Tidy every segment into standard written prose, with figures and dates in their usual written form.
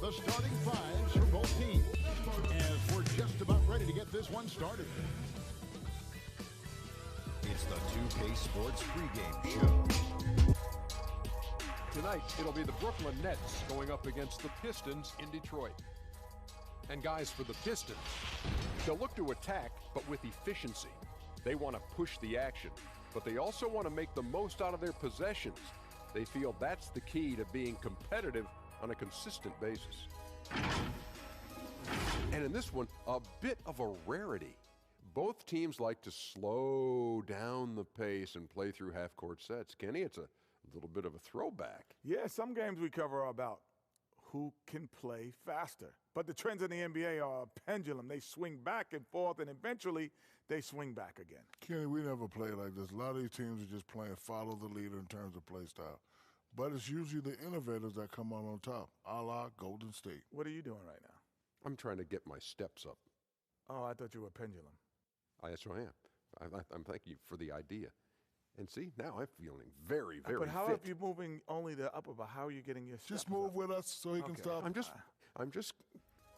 the starting fives for both teams, as we're just about ready to get this one started. It's the 2K Sports pregame show. Tonight, it'll be the Brooklyn Nets going up against the Pistons in Detroit. And guys, for the Pistons, they'll look to attack, but with efficiency. They want to push the action, but they also want to make the most out of their possessions. They feel that's the key to being competitive on a consistent basis. And in this one, a bit of a rarity. Both teams like to slow down the pace and play through half-court sets. Kenny, it's a little bit of a throwback. Yeah, some games we cover are about who can play faster. But the trends in the NBA are a pendulum. They swing back and forth, and eventually they swing back again. Kenny, we never play like this. A lot of these teams are just playing follow the leader in terms of play style. But it's usually the innovators that come out on top, a la Golden State. What are you doing right now? I'm trying to get my steps up. Oh, I thought you were a pendulum. Yes, I am. I'm thanking you for the idea. And see, now I'm feeling very, very But how fit. are you moving only the upper, but how are you getting your steps Just move up? with us so he can stop. I'm just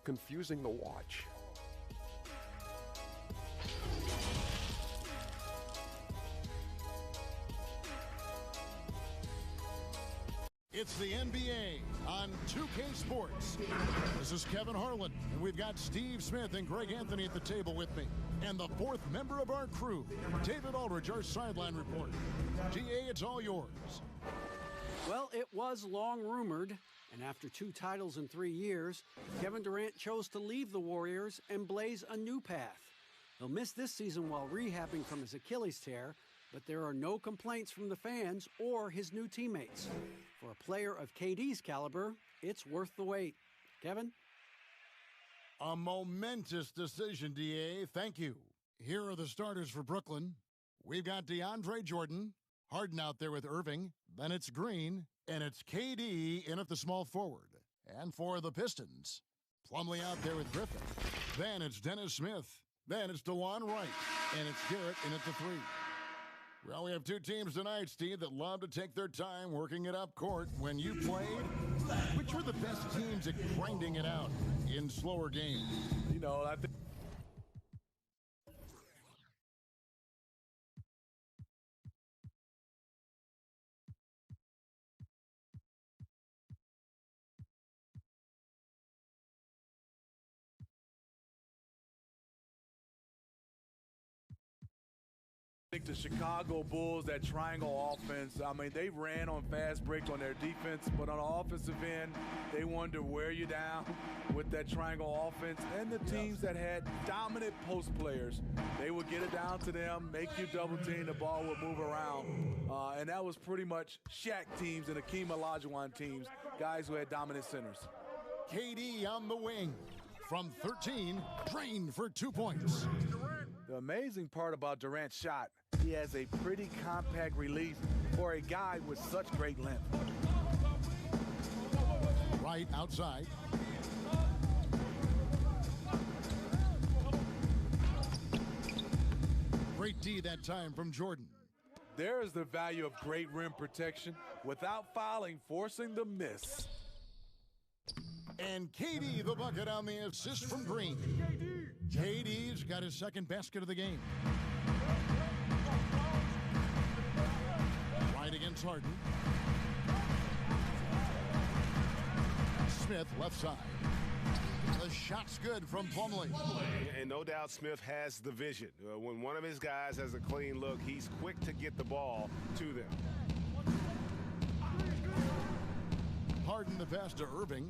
confusing the watch. It's the NBA on 2K Sports. This is Kevin Harlan, and we've got Steve Smith and Greg Anthony at the table with me. And the fourth member of our crew, David Aldridge, our sideline reporter. GA, it's all yours. Well, it was long rumored, and after 2 titles in 3 years, Kevin Durant chose to leave the Warriors and blaze a new path. He'll miss this season while rehabbing from his Achilles tear, but there are no complaints from the fans or his new teammates. For a player of KD's caliber, it's worth the wait. Kevin? A momentous decision, DA. Thank you. Here are the starters for Brooklyn. We've got DeAndre Jordan, Harden out there with Irving, then it's Green, and it's KD in at the small forward. And for the Pistons, Plumlee out there with Griffin. Then it's Dennis Smith. Then it's DeJuan Wright, and it's Garrett in at the 3. Well, we have 2 teams tonight, Steve, that love to take their time working it up court. When you played, which were the best teams at grinding it out in slower games? You know, I think the Chicago Bulls, that triangle offense, I mean, they ran on fast breaks on their defense, but on the offensive end, they wanted to wear you down with that triangle offense. And the teams that had dominant post players, they would get it down to them, make you double team, the ball would move around. And that was pretty much Shaq teams and Hakeem Olajuwon teams, guys who had dominant centers. KD on the wing. From 13, drained for 2 points. The amazing part about Durant's shot, he has a pretty compact release for a guy with such great length. Right outside. Great D that time from Jordan. There is the value of great rim protection without fouling, forcing the miss. And KD the bucket on the assist from Green. KD's got his second basket of the game. Right against Harden. Smith left side. The shot's good from Plumlee. And no doubt Smith has the vision. When one of his guys has a clean look, he's quick to get the ball to them. Harden the pass to Irving.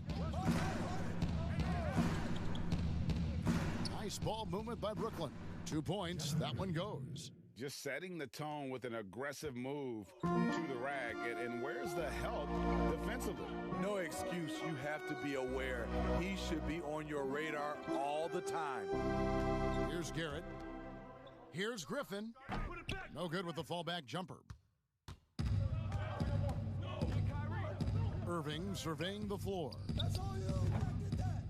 Nice ball movement by Brooklyn. 2 points. That one goes. Just setting the tone with an aggressive move to the rack. And where's the help defensively? No excuse. You have to be aware. He should be on your radar all the time. Here's Garrett. Here's Griffin. No good with the fallback jumper. Irving surveying the floor.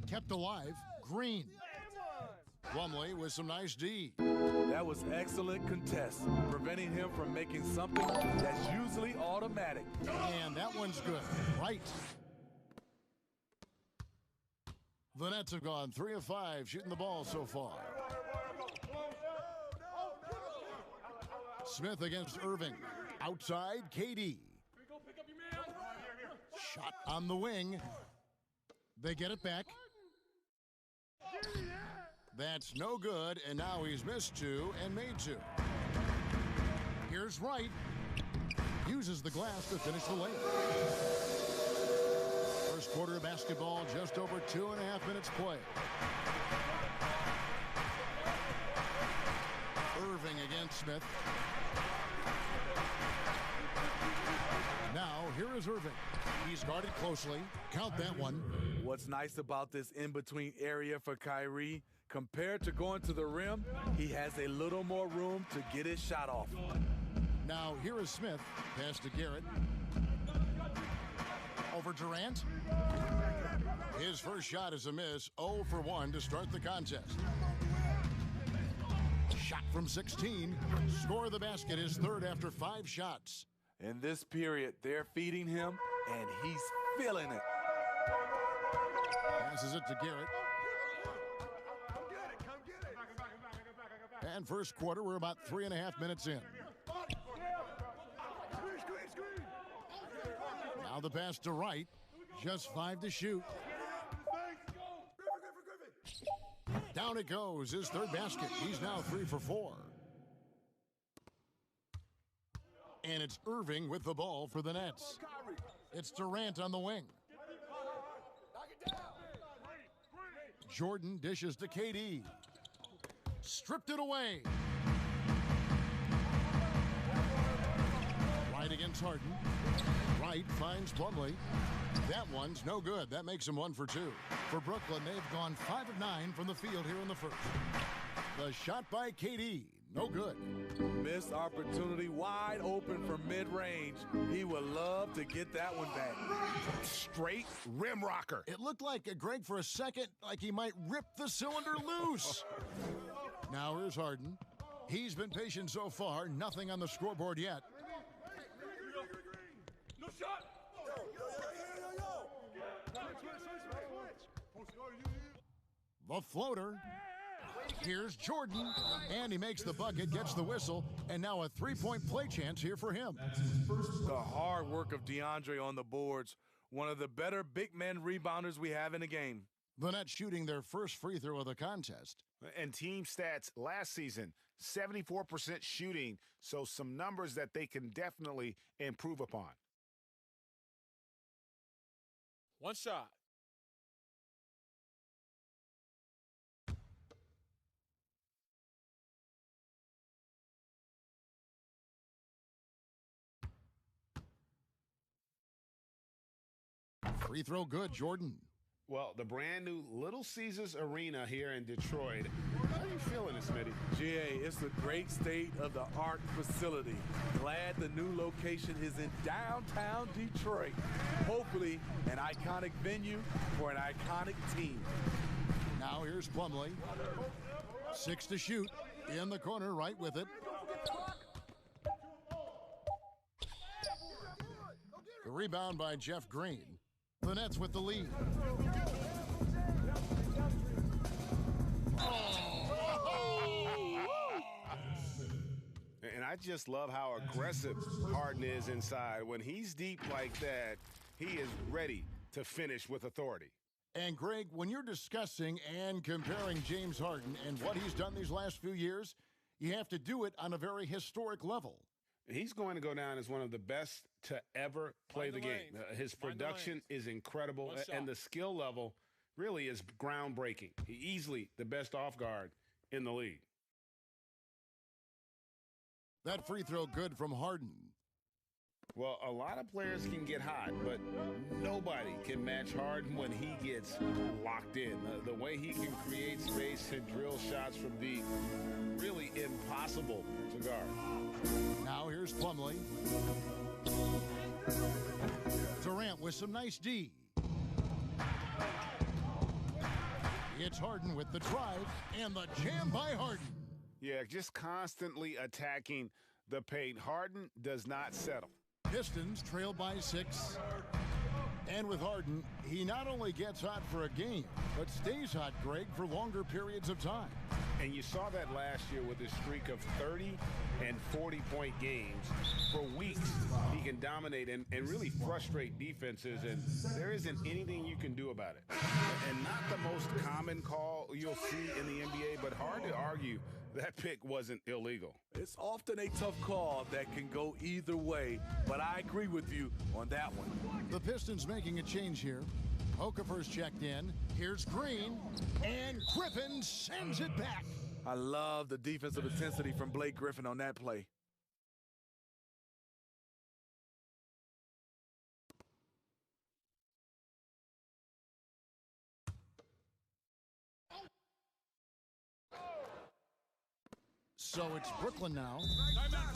Kept alive. Green. Plumlee with some nice D. That was excellent contest, preventing him from making something that's usually automatic. And that one's good. Right. The Nets have gone 3 of 5 shooting the ball so far. Smith against Irving. Outside, KD. Shot on the wing. They get it back. That's no good, and now he's missed 2 and made 2. Here's Wright. Uses the glass to finish the lane. First quarter of basketball, just over 2.5 minutes play. Irving against Smith. Now, here is Irving. He's guarded closely. Count that one. What's nice about this in-between area for Kyrie, compared to going to the rim, he has a little more room to get his shot off. Now, here is Smith. Pass to Garrett. Over Durant. His first shot is a miss. 0 for 1 to start the contest. Shot from 16. Score the basket, his third after 5 shots. In this period, they're feeding him, and he's feeling it. Passes it to Garrett. And first quarter, we're about 3.5 minutes in. Now the pass to Wright. Just 5 to shoot. Down it goes, his third basket. He's now 3 for 4. And it's Irving with the ball for the Nets. It's Durant on the wing. Jordan dishes to KD. Stripped it away. Wright against Harden. Wright finds Plumlee. That one's no good. That makes him 1 for 2. For Brooklyn, they've gone 5 of 9 from the field here in the first. The shot by KD, no good. Missed opportunity, wide open from mid-range. He would love to get that one back. Straight rim rocker. It looked like Greg for a second, like he might rip the cylinder loose. Now here's Harden. He's been patient so far. Nothing on the scoreboard yet. No shot. The floater. Here's Jordan, and he makes the bucket, gets the whistle, and now a 3-point play chance here for him. The hard work of DeAndre on the boards. One of the better big men rebounders we have in the game. The Nets shooting their first free throw of the contest. And team stats last season, 74% shooting, so some numbers that they can definitely improve upon. One shot. Free throw good, Jordan. Well, the brand new Little Caesars Arena here in Detroit. How are you feeling this, Smitty? GA, it's a great state-of-the-art facility. Glad the new location is in downtown Detroit. Hopefully, an iconic venue for an iconic team. Now here's Plumlee. 6 to shoot. In the corner, right with it. The rebound by Jeff Green. The Nets with the lead. And I just love how aggressive Harden is inside. When he's deep like that, he is ready to finish with authority. And Greg, when you're discussing and comparing James Harden and what he's done these last few years, you have to do it on a very historic level. He's going to go down as one of the best to ever play the game. His production is incredible, and the skill level really is groundbreaking. Easily the best off guard in the league. That free throw good from Harden. Well, a lot of players can get hot, but nobody can match Harden when he gets locked in. The way he can create space and drill shots from deep, really impossible to guard. Now here's Plumlee. Durant with some nice D. It's Harden with the drive and the jam by Harden. Yeah, just constantly attacking the paint. Harden does not settle. Pistons trail by 6. And with Harden, he not only gets hot for a game, but stays hot, Greg, for longer periods of time. And you saw that last year with his streak of 30 and 40-point games. For weeks, he can dominate and really frustrate defenses, and there isn't anything you can do about it. And not the most common call you'll see in the NBA, but hard to argue that pick wasn't illegal. It's often a tough call that can go either way, but I agree with you on that one. The Pistons making a change here. Okafor's checked in. Here's Green, and Griffin sends it back. I love the defensive intensity from Blake Griffin on that play. So it's Brooklyn now,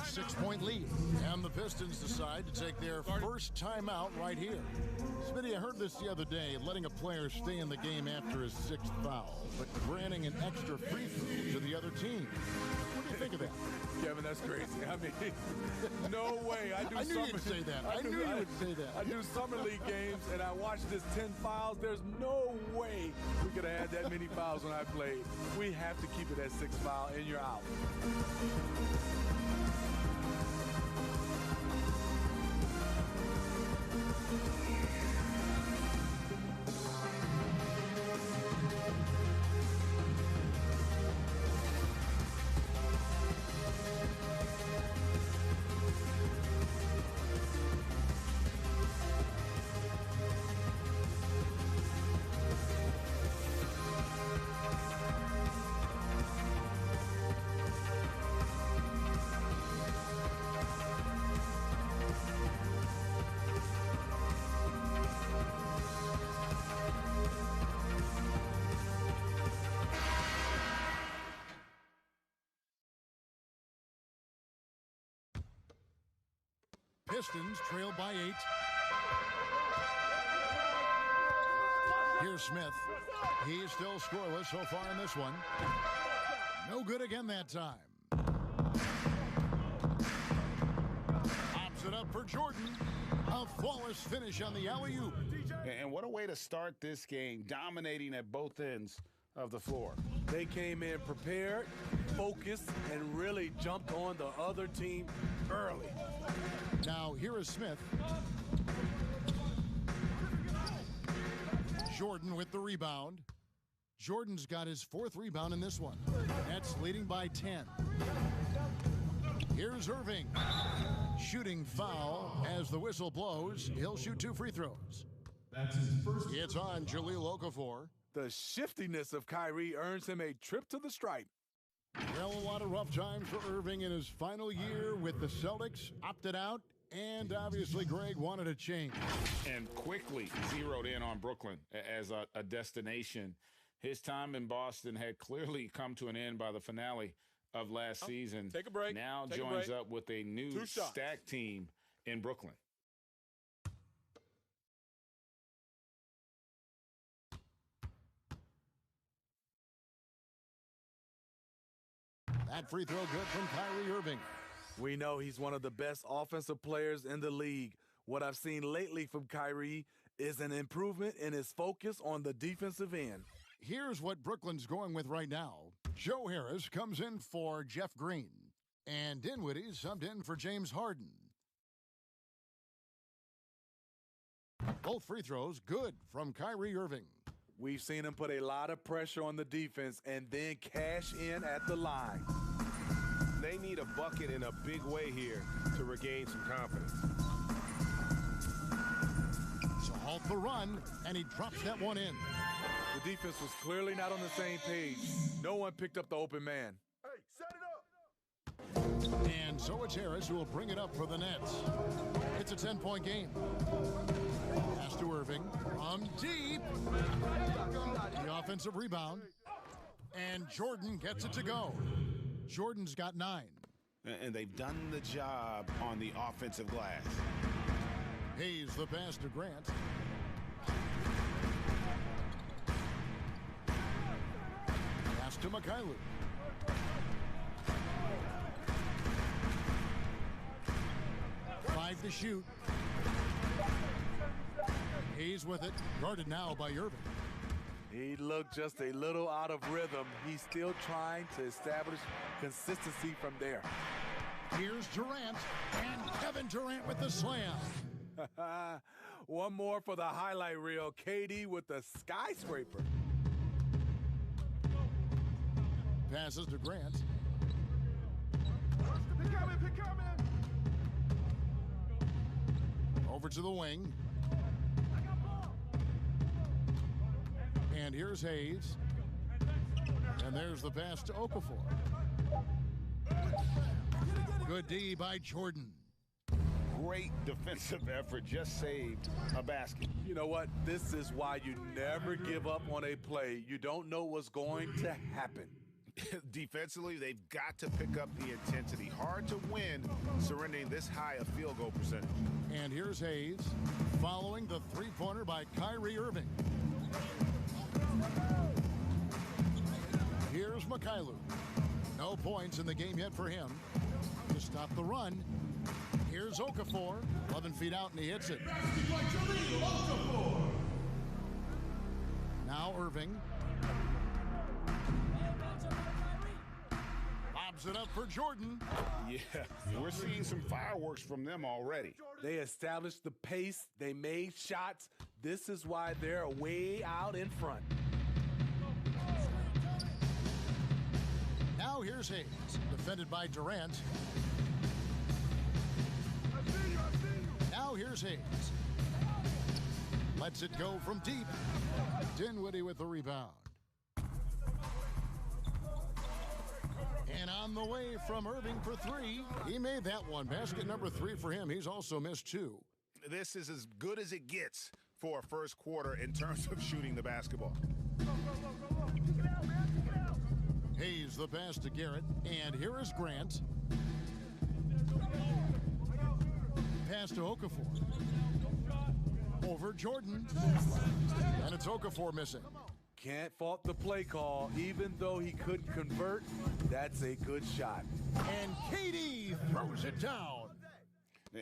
6-point lead. And the Pistons decide to take their first timeout right here. Smitty, I heard this the other day, letting a player stay in the game after his 6th foul, but granting an extra free throw to the other team. What do you think of that? Kevin, that's crazy. I mean, no way. I knew you'd say that. I knew you would say that. I do summer league games, and I watched this 10 fouls. There's no way we could have had that many fouls when I played. We have to keep it at 6 foul, and you're out. Pistons trail by 8. Here's Smith. He's still scoreless so far in this one. No good again that time. Pops it up for Jordan. A flawless finish on the alley-oop. And what a way to start this game, dominating at both ends of the floor. They came in prepared, focused, and really jumped on the other team early. Now, here is Smith. Jordan with the rebound. Jordan's got his 4th rebound in this one. Nets leading by 10. Here's Irving. Shooting foul as the whistle blows. He'll shoot 2 free throws. That's his first. It's on Jahlil Okafor. The shiftiness of Kyrie earns him a trip to the stripe. Well, a lot of rough times for Irving in his final year with the Celtics. Opted out, and obviously Greg wanted a change. And quickly zeroed in on Brooklyn as a destination. His time in Boston had clearly come to an end by the finale of last season. Take a break. Now Take a joins break. up with a new stacked team in Brooklyn. That free throw good from Kyrie Irving. We know he's one of the best offensive players in the league. What I've seen lately from Kyrie is an improvement in his focus on the defensive end. Here's what Brooklyn's going with right now. Joe Harris comes in for Jeff Green. And Dinwiddie subbed in for James Harden. Both free throws good from Kyrie Irving. We've seen him put a lot of pressure on the defense and then cash in at the line. They need a bucket in a big way here to regain some confidence. So halt the run, and he drops that one in. The defense was clearly not on the same page. No one picked up the open man. Hey, set it up! And so it's Harris who will bring it up for the Nets. It's a 10-point game. Pass to Irving. From deep. The offensive rebound. And Jordan gets it to go. Jordan's got 9. And they've done the job on the offensive glass. Hayes the pass to Grant. Pass to Mikhailuk. Five to shoot. He's with it, guarded now by Irving. He looked just a little out of rhythm. He's still trying to establish consistency from there. Here's Durant, and Kevin Durant with the slam. One more for the highlight reel. KD with the skyscraper. Passes to Grant. Over to the wing. And here's Hayes. And there's the pass to Okafor. Good D by Jordan. Great defensive effort, just saved a basket. You know what? This is why you never give up on a play. You don't know what's going to happen. Defensively, they've got to pick up the intensity. Hard to win surrendering this high a field goal percentage. And here's Hayes, following the three-pointer by Kyrie Irving. Here's Mikhailuk. No points in the game yet for him. To stop the run, here's Okafor, 11 feet out, and he hits it. Now Irving. Lobs it up for Jordan. Yeah, we're seeing some fireworks from them already. They established the pace. They made shots. This is why they're way out in front. Now here's Hayes, defended by Durant. Now here's Hayes. Lets it go from deep. Dinwiddie with the rebound. And on the way from Irving for three. He made that one. Basket number 3 for him. He's also missed 2. This is as good as it gets for a first quarter in terms of shooting the basketball. Hayes the pass to Garrett. And here is Grant. Pass to Okafor. Over Jordan. And it's Okafor missing. Can't fault the play call. Even though he couldn't convert, that's a good shot. And KD throws it down.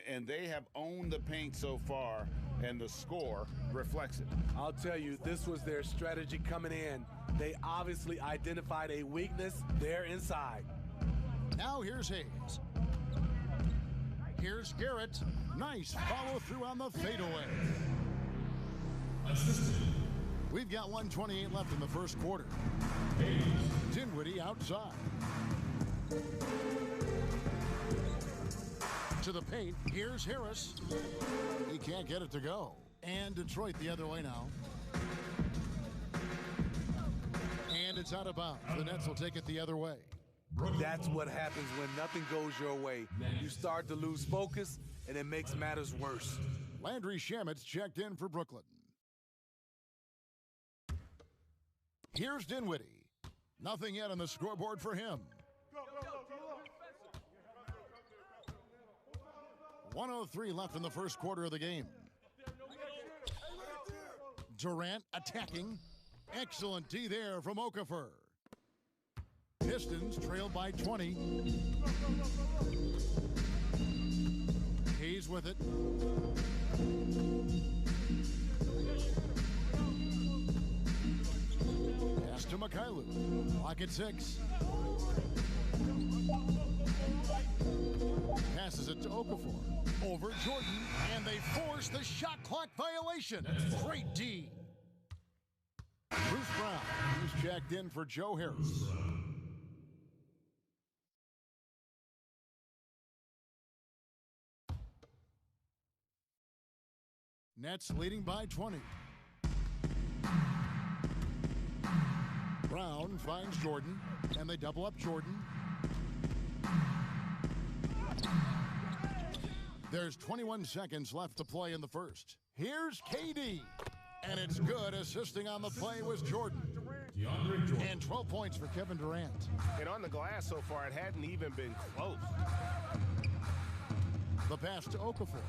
And they have owned the paint so far, and the score reflects it. I'll tell you, this was their strategy coming in. They obviously identified a weakness there inside. Now here's Hayes. Here's Garrett. Nice follow through on the fadeaway. We've got 1:28 left in the first quarter. Dinwiddie outside. To the paint. Here's Harris. He can't get it to go. And Detroit the other way now. And it's out of bounds. The Nets will take it the other way. That's what happens when nothing goes your way. You start to lose focus, and it makes matters worse. Landry Shamit's checked in for Brooklyn. Here's Dinwiddie. Nothing yet on the scoreboard for him. 1:03 left in the first quarter of the game. Durant attacking. Excellent D there from Okafor. Pistons trailed by 20. He's with it. Pass to Mikhailuk. Clock at 6. Passes it to Okafor. Over Jordan. And they force the shot clock violation. Great D. Bruce Brown. He's checked in for Joe Harris. Nets leading by 20. Brown finds Jordan, and they double up Jordan. There's 21 seconds left to play in the first. Here's KD, and it's good. Assisting on the play was Jordan. And 12 points for Kevin Durant. And on the glass so far, it hadn't even been close. The pass to Okafor.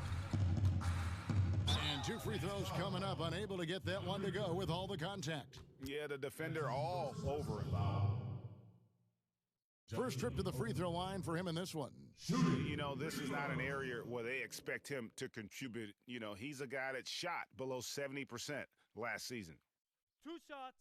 And 2 free throws coming up, unable to get that one to go with all the contact. Yeah, the defender all over him. First trip to the free throw line for him in this one. You know, this is not an area where they expect him to contribute. You know, he's a guy that shot below 70% last season. 2 shots.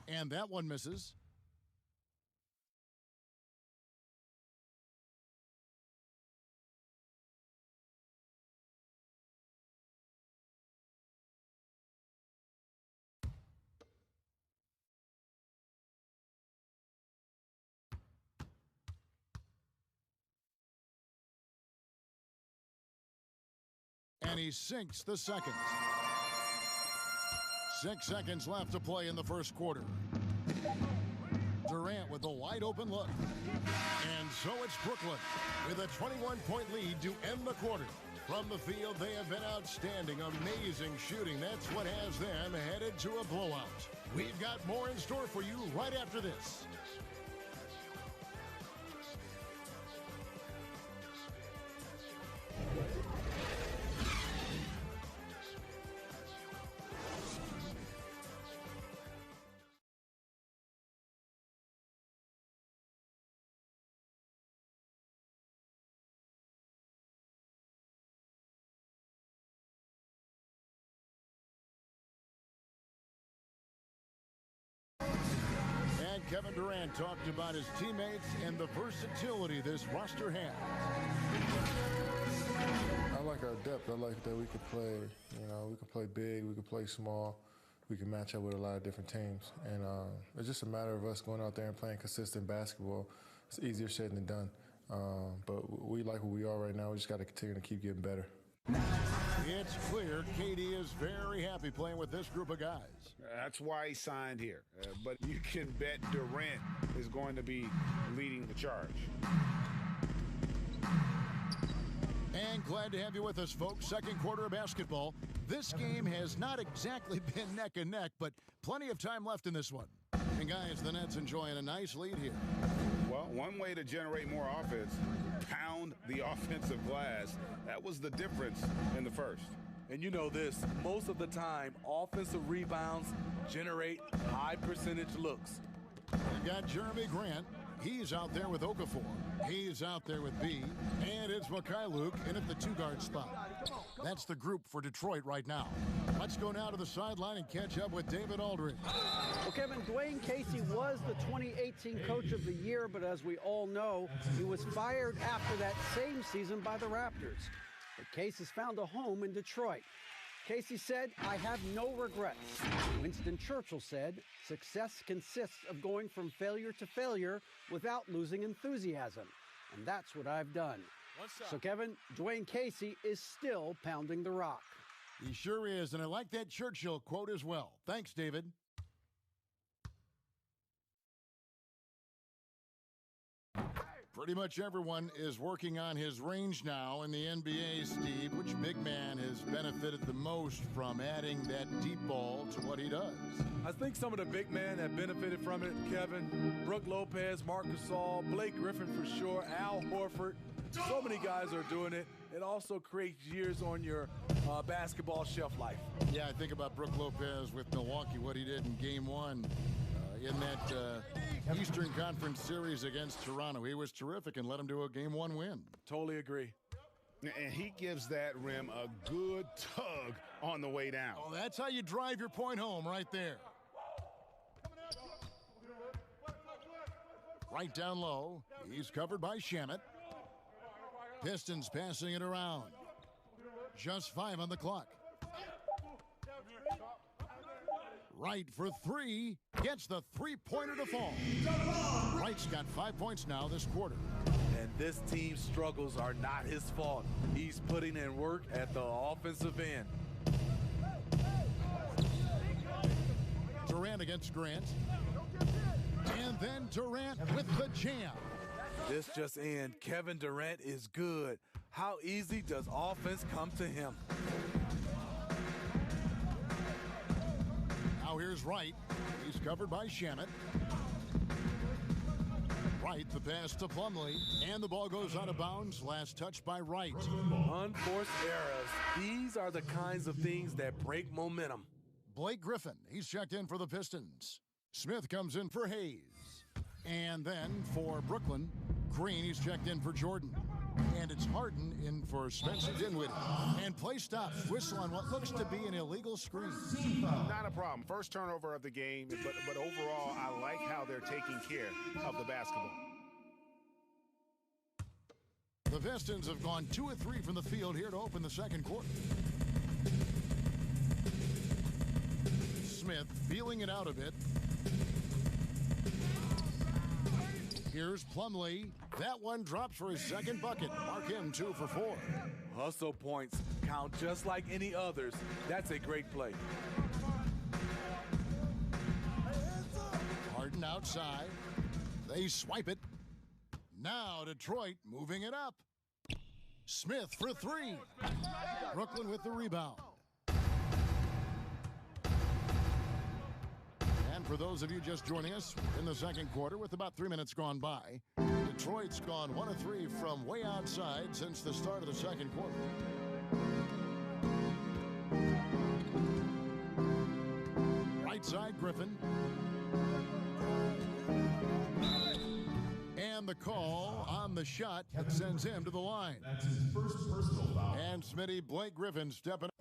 And that one misses. And he sinks the second. 6 seconds left to play in the first quarter. Durant with a wide open look. And so it's Brooklyn with a 21-point lead to end the quarter. From the field, they have been outstanding, amazing shooting. That's what has them headed to a blowout. We've got more in store for you right after this. Kevin Durant talked about his teammates and the versatility this roster has. I like our depth. I like that we could play, we could play big, we could play small, we can match up with a lot of different teams. And it's just a matter of us going out there and playing consistent basketball. It's easier said than done. But we like who we are right now. We just got to continue to keep getting better. It's clear KD is very happy playing with this group of guys. That's why he signed here. But you can bet Durant is going to be leading the charge. And glad to have you with us, folks. Second quarter of basketball. This game has not exactly been neck and neck, but plenty of time left in this one. And guys, the Nets enjoying a nice lead here. Well, one way to generate more offense, pound the offensive glass. That was the difference in the first. And you know this, most of the time, offensive rebounds generate high percentage looks. We've got Jeremy Grant. He's out there with Okafor. He's out there with B. And it's Mikhailuk in at the two-guard spot. That's the group for Detroit right now. Let's go now to the sideline and catch up with David Aldridge. Well, Kevin, Dwayne Casey was the 2018 Coach of the Year, but as we all know, he was fired after that same season by the Raptors. But Casey's found a home in Detroit. Casey said, "I have no regrets." Winston Churchill said, "Success consists of going from failure to failure without losing enthusiasm." And that's what I've done. So, Kevin, Dwayne Casey is still pounding the rock. He sure is, and I like that Churchill quote as well. Thanks, David. Pretty much everyone is working on his range now in the NBA, Steve. Which big man has benefited the most from adding that deep ball to what he does? I think some of the big men have benefited from it, Kevin. Brook Lopez, Marc Gasol, Blake Griffin for sure, Al Horford. So many guys are doing it. It also creates years on your basketball shelf life. Yeah, I think about Brook Lopez with Milwaukee, what he did in Game 1 in that Eastern Conference series against Toronto. He was terrific and led him to a Game 1 win. Totally agree. And he gives that rim a good tug on the way down. Oh, that's how you drive your point home right there. Right down low. He's covered by Shamet. Pistons passing it around. Just 5 on the clock. Wright for 3. Gets the three-pointer to fall. Wright's got 5 points now this quarter. And this team's struggles are not his fault. He's putting in work at the offensive end. Durant against Grant. And then Durant with the jam. This just in, Kevin Durant is good. How easy does offense come to him? Now here's Wright. He's covered by Shamet. Wright, the pass to Plumlee, and the ball goes out of bounds. Last touch by Wright. Unforced errors. These are the kinds of things that break momentum. Blake Griffin, he's checked in for the Pistons. Smith comes in for Hayes. And then for Brooklyn, Green, he's checked in for Jordan. And it's Harden in for Spencer Dinwiddie. And play stops. Whistle on what looks to be an illegal screen. Not a problem. First turnover of the game, but overall, I like how they're taking care of the basketball. The Pistons have gone 2 of 3 from the field here to open the second quarter. Smith feeling it out a bit. Here's Plumlee. That one drops for his second bucket. Mark him 2 for 4. Hustle points count just like any others. That's a great play. Harden outside. They swipe it. Now Detroit moving it up. Smith for 3. Brooklyn with the rebound. And for those of you just joining us, in the second quarter with about 3 minutes gone by, Detroit's gone 1 of 3 from way outside since the start of the second quarter. Right side, Griffin. And the call on the shot that sends him to the line. That's his first personal foul. And Smitty, Blake Griffin stepping up.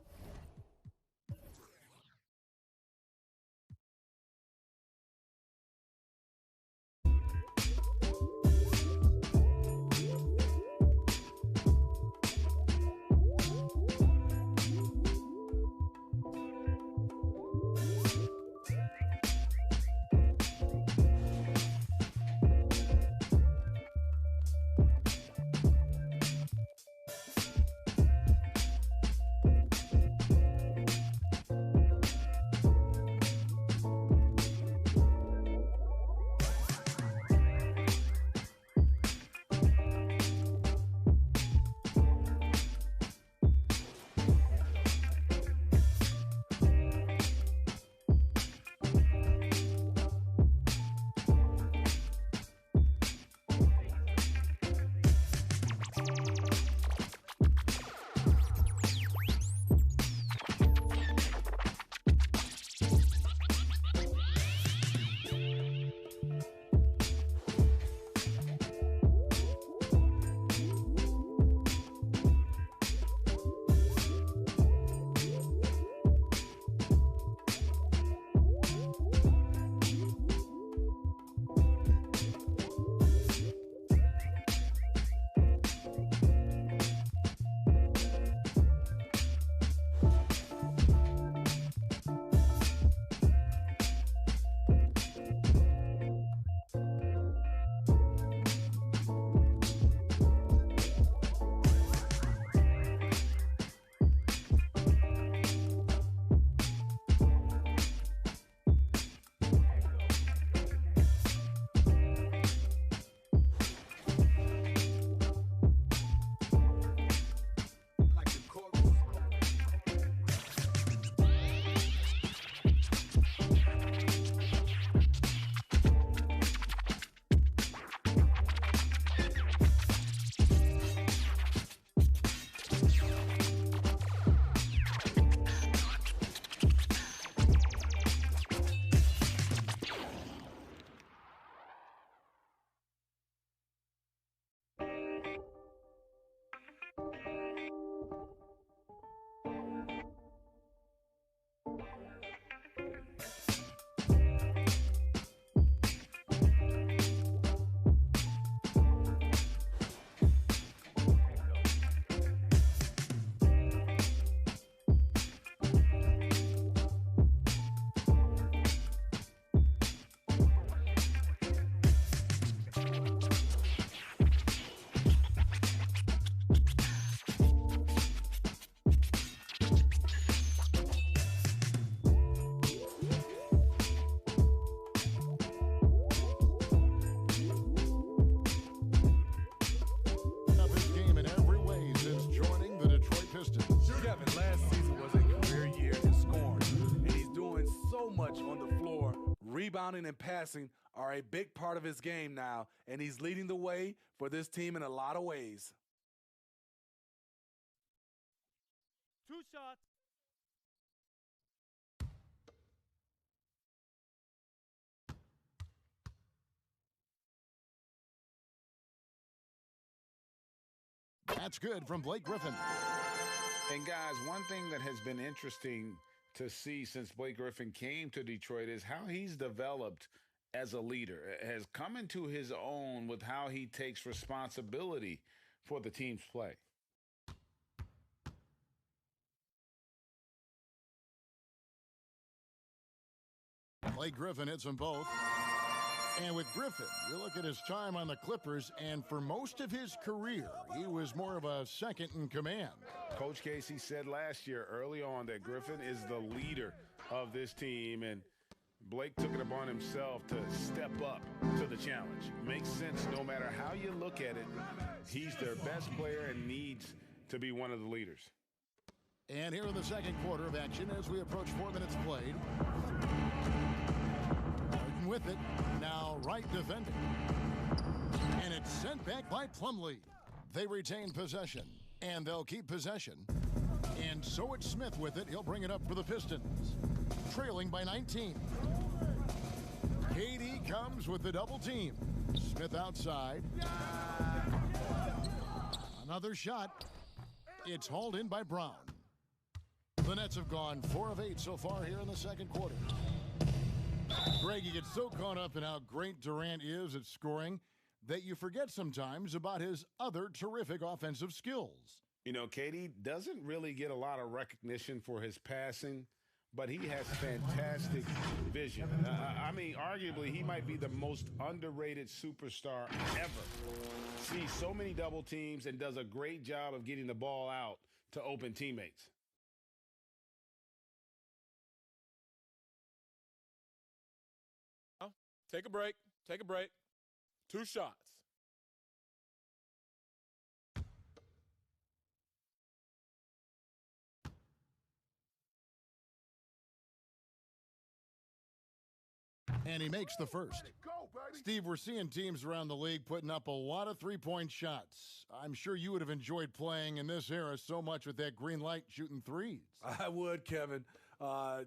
rebounding and passing are a big part of his game now, and he's leading the way for this team in a lot of ways. 2 shots. That's good from Blake Griffin. And guys, one thing that has been interesting to see since Blake Griffin came to Detroit is how he's developed as a leader, has come into his own with how he takes responsibility for the team's play. Blake Griffin hits them both. And with Griffin, you look at his time on the Clippers, and for most of his career, he was more of a second in command. Coach Casey said last year early on that Griffin is the leader of this team, and Blake took it upon himself to step up to the challenge. Makes sense no matter how you look at it. He's their best player and needs to be one of the leaders. And here in the second quarter of action as we approach 4 minutes played. With it, now Wright defending. And it's sent back by Plumlee. They retain possession, and they'll keep possession. And so it's Smith with it. He'll bring it up for the Pistons. Trailing by 19. KD comes with the double team. Smith outside. Another shot. It's hauled in by Brown. The Nets have gone 4 of 8 so far here in the second quarter. Greg, you get so caught up in how great Durant is at scoring that you forget sometimes about his other terrific offensive skills. You know, KD doesn't really get a lot of recognition for his passing, but he has fantastic vision. I mean, arguably, he might be the most underrated superstar ever. Sees so many double teams and does a great job of getting the ball out to open teammates. Take a break. Take a break. 2 shots. And he makes the first. Steve, we're seeing teams around the league putting up a lot of three-point shots. I'm sure you would have enjoyed playing in this era so much with that green light shooting threes. I would, Kevin.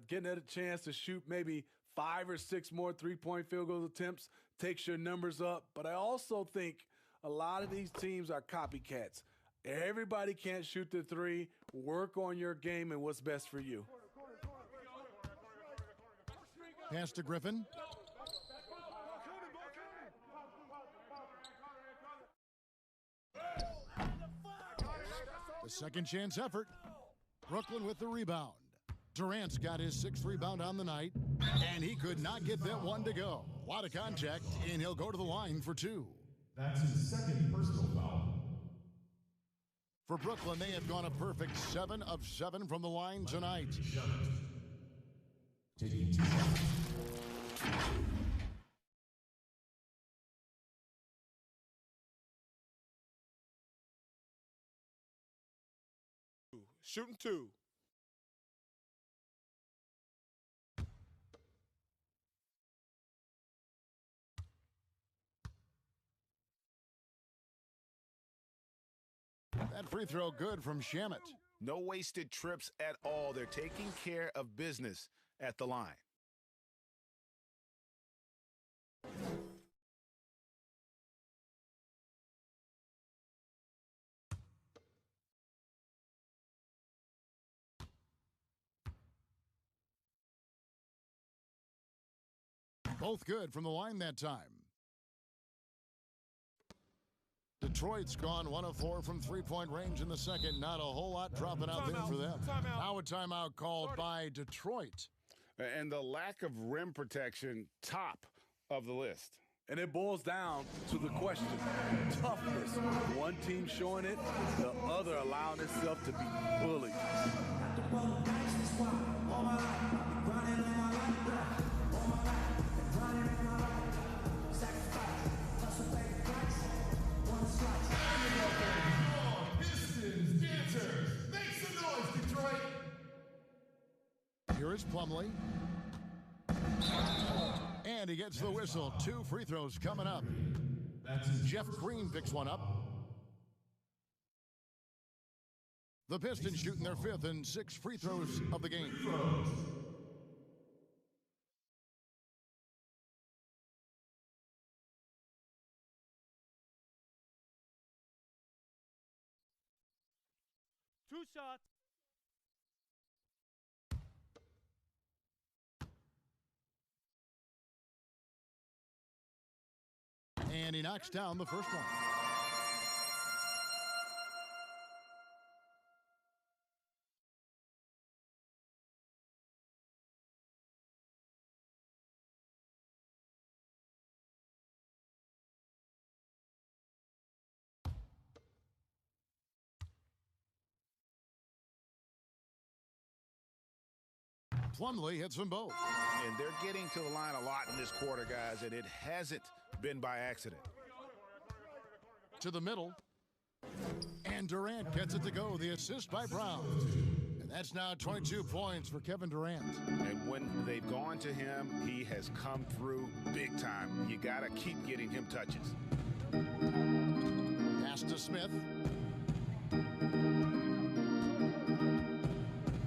Getting a chance to shoot maybe 5 or 6 more three-point field goal attempts takes your numbers up. But I also think a lot of these teams are copycats. Everybody can't shoot the three. Work on your game and what's best for you. Pass to Griffin. The second chance effort. Brooklyn with the rebound. Durant's got his 6th rebound on the night, and he could not get that one to go. A lot of contact, and he'll go to the line for 2. That's his second personal foul. For Brooklyn, they have gone a perfect 7 of 7 from the line tonight. Taking 2 shots. Shooting 2. That free throw good from Shamet. No wasted trips at all. They're taking care of business at the line. Both good from the line that time. Detroit's gone 1 of 4 from three-point range in the second. Not a whole lot dropping out there for them. Now a timeout called by Detroit. And the lack of rim protection, top of the list. And it boils down to the question, toughness. One team showing it, the other allowing itself to be bullied. Pistons, dancers, make some noise, Detroit. Here is Plumlee. And he gets the whistle. 2 free throws coming up. Jeff Green picks one up. The Pistons shooting their 5th and 6 free throws of the game. Two shots. And he knocks down the first one. Plumlee hits them both. And they're getting to the line a lot in this quarter, guys, and it hasn't been by accident. To the middle. And Durant gets it to go. The assist by Brown. And that's now 22 points for Kevin Durant. And when they've gone to him, he has come through big time. You got to keep getting him touches. Pass to Smith.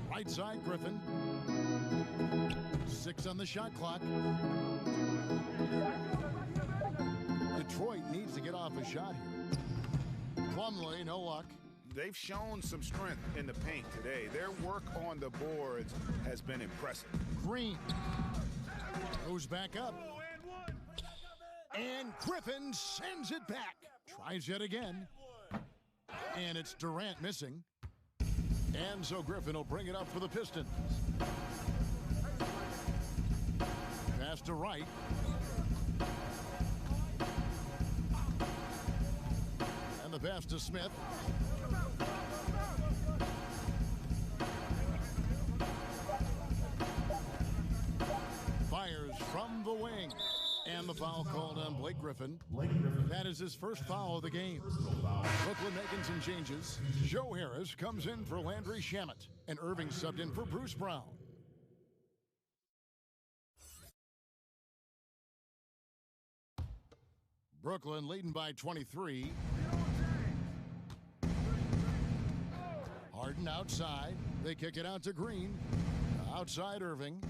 Right side, Griffin. 6 on the shot clock. Detroit needs to get off a shot here. Plumlee, no luck. They've shown some strength in the paint today. Their work on the boards has been impressive. Green goes back up. And Griffin sends it back. Tries yet again. And it's Durant missing. And so Griffin will bring it up for the Pistons. Pass to Wright. And the pass to Smith. Fires from the wing. And the foul called on Blake Griffin. That is his first foul of the game. Brooklyn making some changes. Joe Harris comes in for Landry Shamet. And Irving subbed in for Bruce Brown. Brooklyn leading by 23. Harden outside. They kick it out to Green. Outside Irving.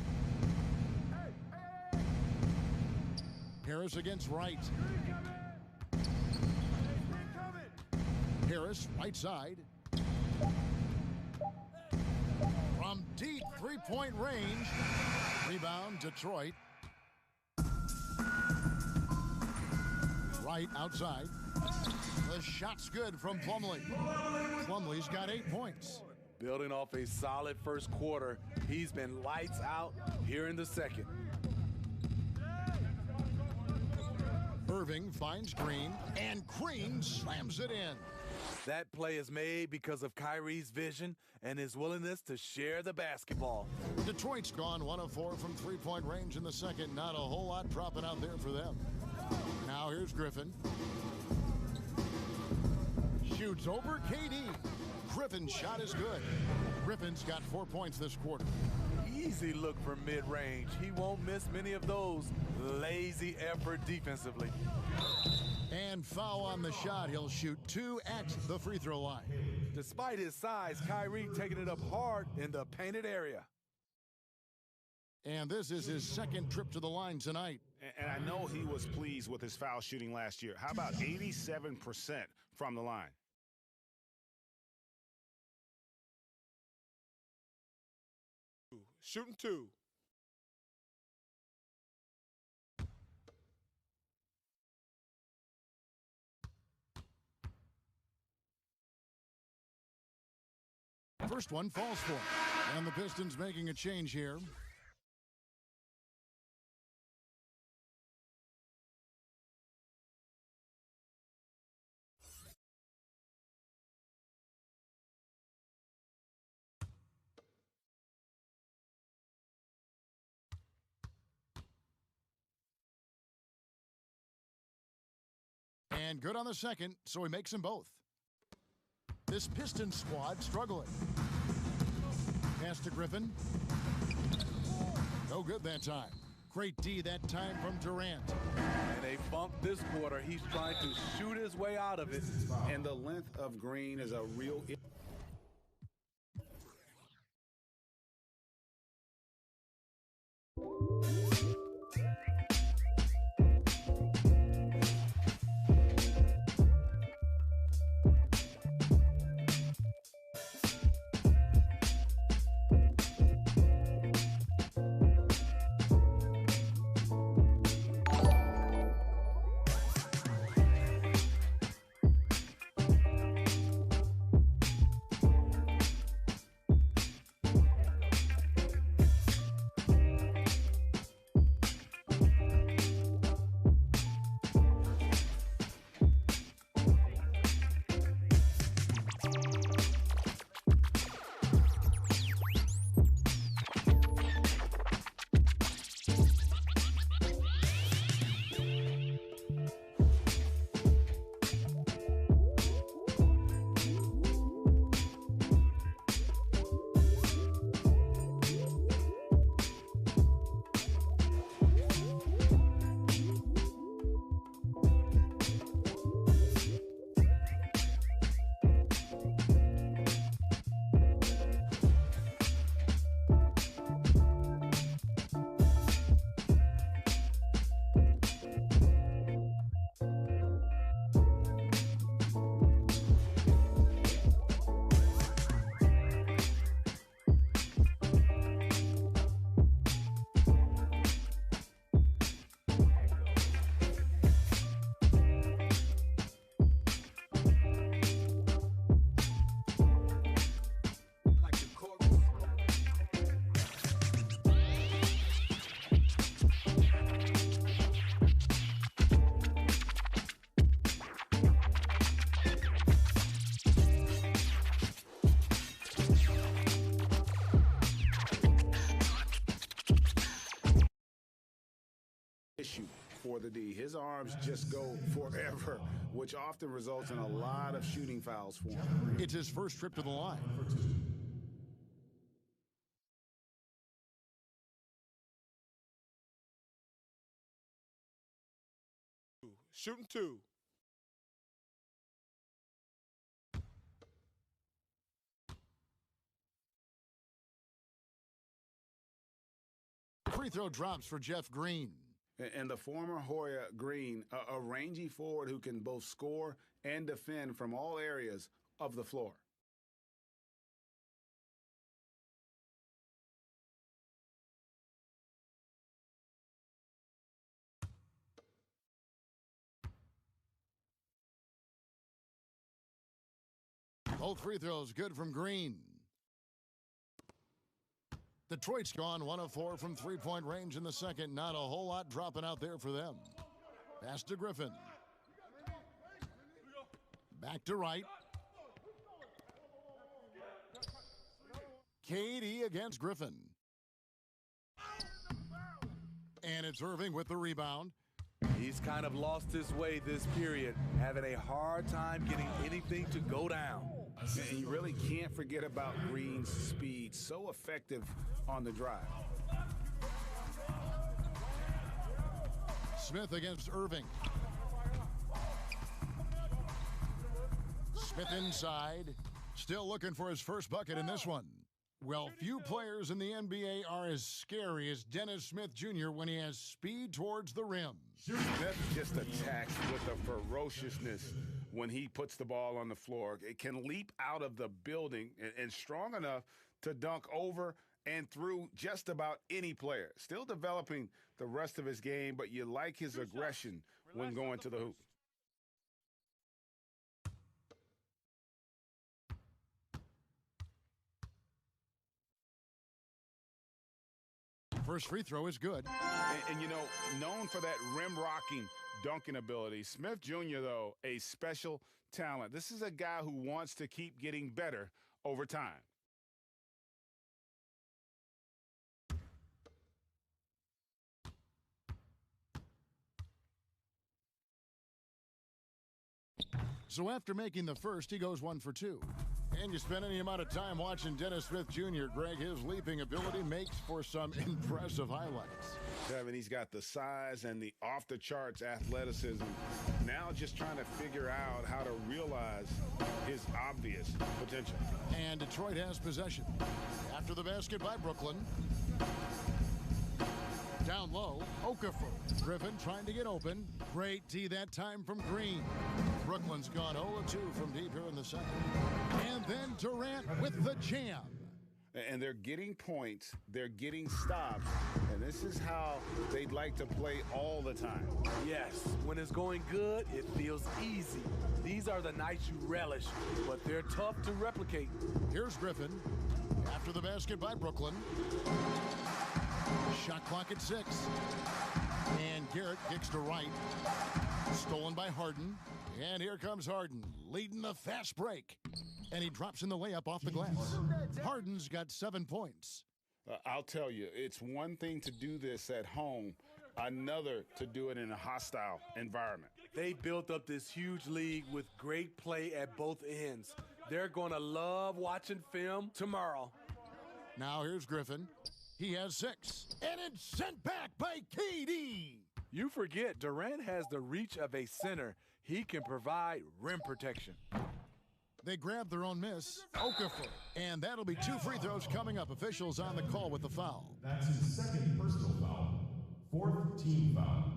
Harris against Wright. Harris, right side. From deep three-point range. Rebound, Detroit. Wright outside. The shot's good from Plumlee. Plumlee's got 8 points. Building off a solid first quarter, he's been lights out here in the second. Irving finds Green, and Green slams it in. That play is made because of Kyrie's vision and his willingness to share the basketball. Detroit's gone 1 of 4 from three-point range in the second. Not a whole lot dropping out there for them. Now here's Griffin. Shoots over KD. Griffin's shot is good. Griffin's got 4 points this quarter. Easy look from mid-range. He won't miss many of those. Lazy effort defensively. And foul on the shot. He'll shoot 2 at the free throw line. Despite his size, Kyrie taking it up hard in the painted area. And this is his second trip to the line tonight. And I know he was pleased with his foul shooting last year. How about 87% from the line? Shooting 2. First one falls for him. And the Pistons making a change here. And good on the second, so he makes them both. This Pistons squad struggling. Pass to Griffin. No good that time. Great D that time from Durant. And they bumped this quarter. He's trying to shoot his way out of it. And the length of Green is a real issue. For the D. His arms just go forever, which often results in a lot of shooting fouls for him. It's his first trip to the line. Shooting 2. Free throw drops for Jeff Green. And the former Hoya Green, a rangy forward who can both score and defend from all areas of the floor. Both free throws good from Green. Detroit's gone 1 of 4 from three-point range in the second. Not a whole lot dropping out there for them. Pass to Griffin. Back to Wright. KD against Griffin. And it's Irving with the rebound. He's kind of lost his way this period, having a hard time getting anything to go down. And you really can't forget about Green's speed. So effective on the drive. Smith against Irving. Smith inside. Still looking for his first bucket in this one. Well, few players in the NBA are as scary as Dennis Smith Jr. when he has speed towards the rim. Smith just attacks with a ferociousness when he puts the ball on the floor. It can leap out of the building and strong enough to dunk over and through just about any player. Still developing the rest of his game, but you like his aggression when going to the hoop. First free throw is good. And you know, known for that rim-rocking dunking ability, Smith Jr., though, a special talent. This is a guy who wants to keep getting better over time. So after making the first, he goes 1 for 2. And you spend any amount of time watching Dennis Smith Jr., Greg, his leaping ability makes for some impressive highlights. Kevin, he's got the size and the off-the-charts athleticism. Now just trying to figure out how to realize his obvious potential. And Detroit has possession. After the basket by Brooklyn. Down low, Okafor. Griffin trying to get open. Great D that time from Green. Brooklyn's gone 0-2 from deep here in the second. And then Durant with the jam. And they're getting points, they're getting stops, and this is how they'd like to play all the time. Yes, when it's going good, it feels easy. These are the nights you relish, but they're tough to replicate. Here's Griffin. After the basket by Brooklyn. Shot clock at 6. And Garrett kicks to right. Stolen by Harden. And here comes Harden, leading the fast break. And he drops in the layup off the glass. Harden's got 7 points. I'll tell you, it's one thing to do this at home, another to do it in a hostile environment. They built up this huge league with great play at both ends. They're going to love watching film tomorrow. Now here's Griffin. He has 6. And it's sent back by KD. You forget, Durant has the reach of a center. He can provide rim protection. They grab their own miss. Okafor. And that'll be 2 free throws coming up. Officials on the call with the foul. That's his second personal foul. 4th team foul.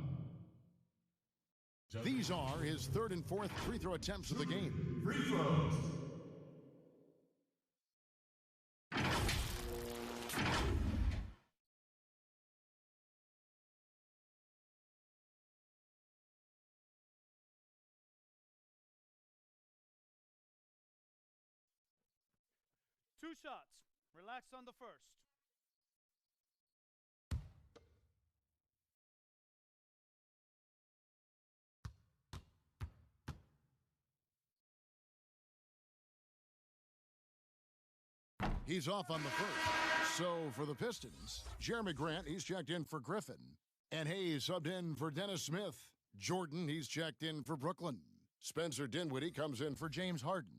These are his 3rd and 4th free throw attempts of the game. Free throws. Two shots. Relax on the first. He's off on the first. So for the Pistons, Jeremy Grant, he's checked in for Griffin. And Hayes subbed in for Dennis Smith. Jordan, he's checked in for Brooklyn. Spencer Dinwiddie comes in for James Harden.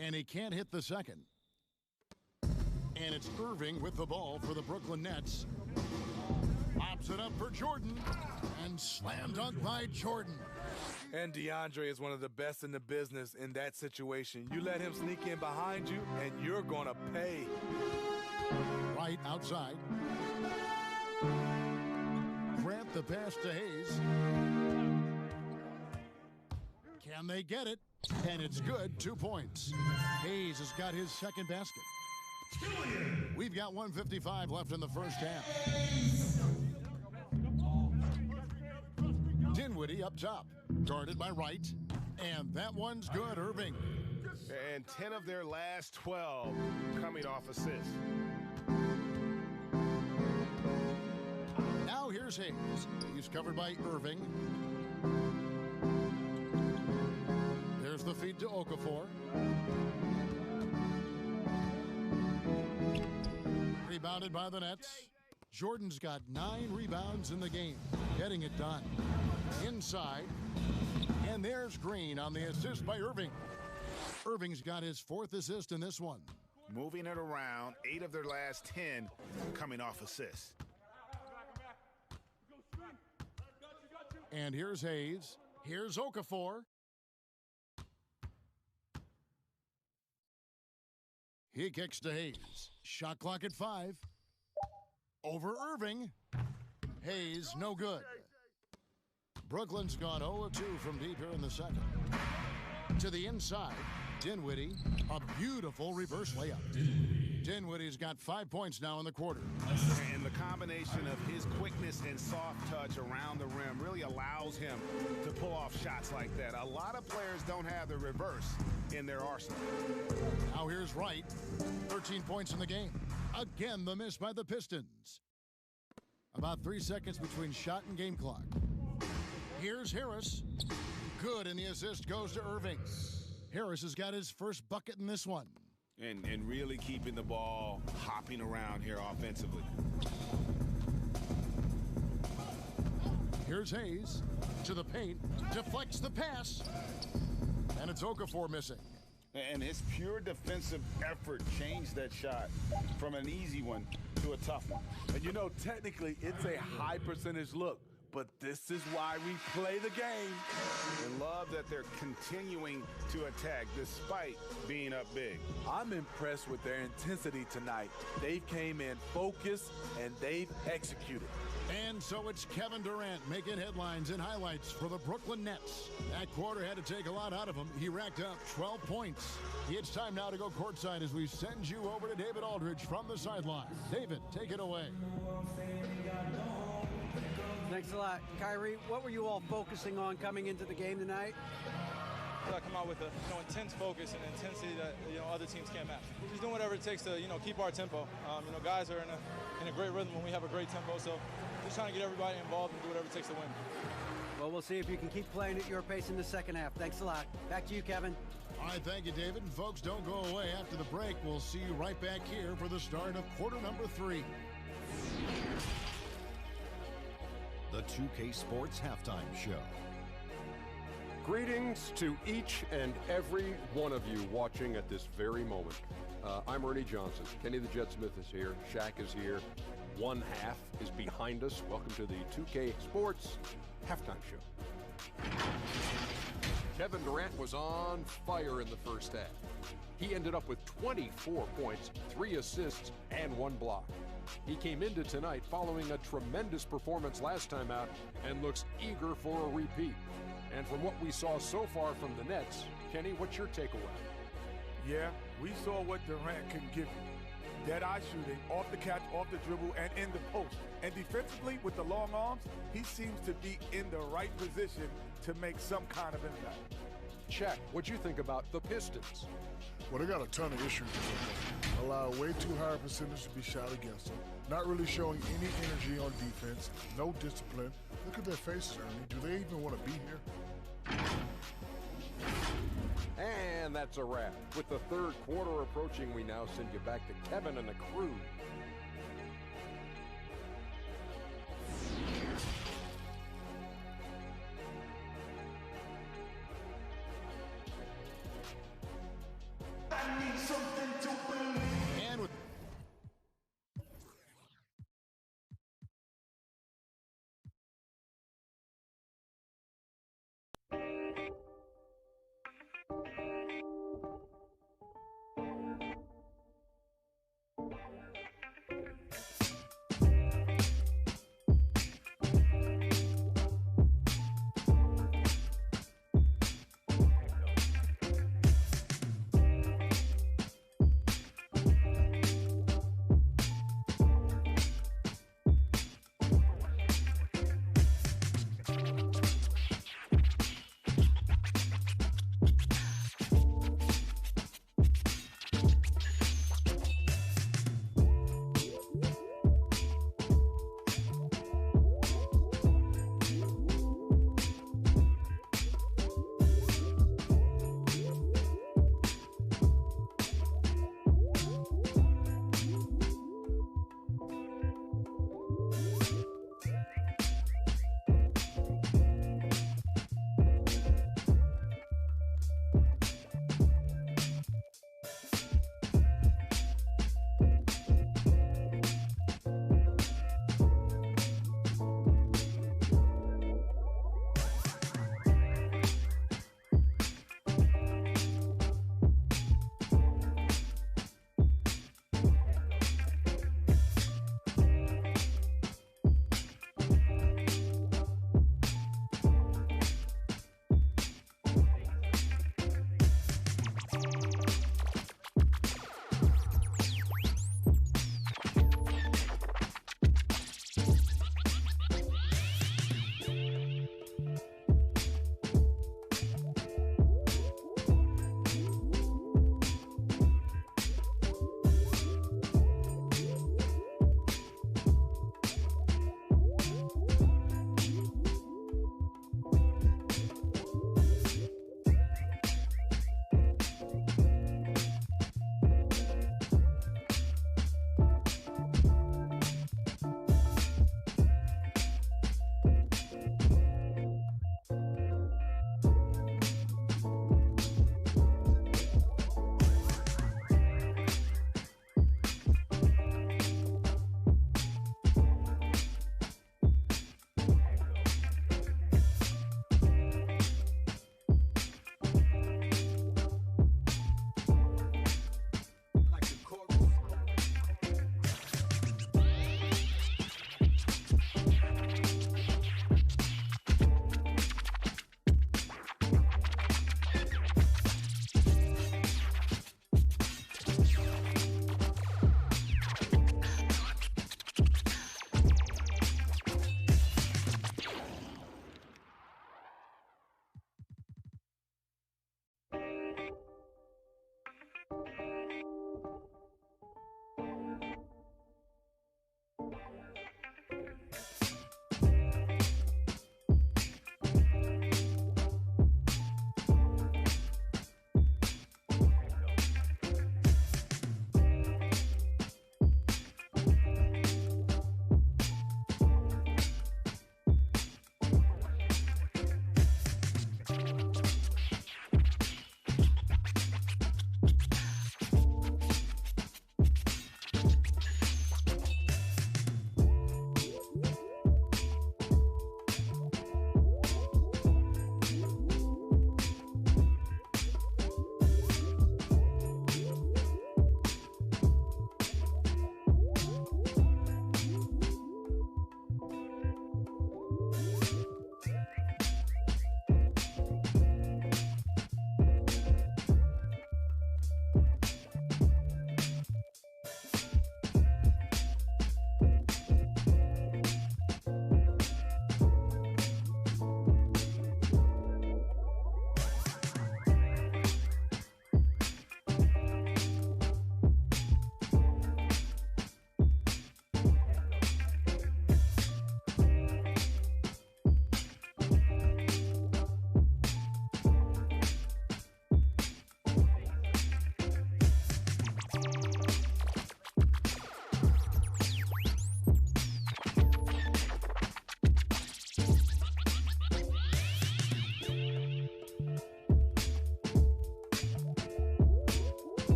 And he can't hit the second. And it's Irving with the ball for the Brooklyn Nets. Pops it up for Jordan. And slam dunk by Jordan. And DeAndre is one of the best in the business in that situation. You let him sneak in behind you, and you're going to pay. Right outside. Grant the pass to Hayes. Can they get it? And it's good. 2 points. Hayes has got his second basket. We've got 1:55 left in the first half. Dinwiddie up top. Guarded by Wright. And that one's good, Irving. And 10 of their last 12 coming off assists. Now here's Hayes. He's covered by Irving. There's the feed to Okafor. Rebounded by the Nets. Jordan's got 9 rebounds in the game. Getting it done. Inside. And there's Green on the assist by Irving. Irving's got his 4th assist in this one. Moving it around, 8 of their last 10 coming off assists. And here's Hayes. Here's Okafor. He kicks to Hayes. Shot clock at 5. Over Irving. Hayes, no good. Brooklyn's gone 0-2 from deep here in the second. To the inside, Dinwiddie, a beautiful reverse layup. Dinwiddie's got 5 points now in the quarter. And the combination of his quickness and soft touch around the rim really allows him to pull off shots like that. A lot of players don't have the reverse in their arsenal. Now here's Wright. 13 points in the game. Again, the miss by the Pistons. About 3 seconds between shot and game clock. Here's Harris. Good, and the assist goes to Irving. Harris has got his first bucket in this one. and really keeping the ball hopping around here offensively. Here's Hayes to the paint, deflects the pass, and it's Okafor missing. And his pure defensive effort changed that shot from an easy one to a tough one. And you know, technically, it's a high percentage look, but this is why we play the game. And love that they're continuing to attack despite being up big. I'm impressed with their intensity tonight. They came in focused, and they've executed. And so it's Kevin Durant making headlines and highlights for the Brooklyn Nets. That quarter had to take a lot out of him. He racked up 12 points. It's time now to go courtside as we send you over to David Aldridge from the sideline. David, take it away. Thanks a lot. Kyrie, what were you all focusing on coming into the game tonight? I come out with a intense focus and intensity that other teams can't match. We're just doing whatever it takes to keep our tempo. Guys are in a great rhythm when we have a great tempo, so just trying to get everybody involved and do whatever it takes to win. Well, we'll see if you can keep playing at your pace in the second half. Thanks a lot. Back to you, Kevin. All right, thank you, David. And folks, don't go away. After the break, we'll see you right back here for the start of quarter number 3. The 2K Sports Halftime Show. Greetings to each and every one of you watching at this very moment. I'm Ernie Johnson. Kenny the Jet Smith is here. Shaq is here. One half is behind us. Welcome to the 2K Sports Halftime Show. Kevin Durant was on fire in the first half. He ended up with 24 points, 3 assists, and 1 block. He came into tonight following a tremendous performance last time out and looks eager for a repeat. And from what we saw so far from the Nets, Kenny, what's your takeaway? Yeah, we saw what Durant can give you. Dead-eye shooting, off the catch, off the dribble, and in the post. And defensively, with the long arms, he seems to be in the right position to make some kind of impact. Shaq, what'd you think about the Pistons? Well, they got a ton of issues with them. Allow way too high a percentage to be shot against them. Not really showing any energy on defense. No discipline. Look at their faces, Ernie. Do they even want to be here? And that's a wrap. With the third quarter approaching, we now send you back to Kevin and the crew. I need something to believe. And with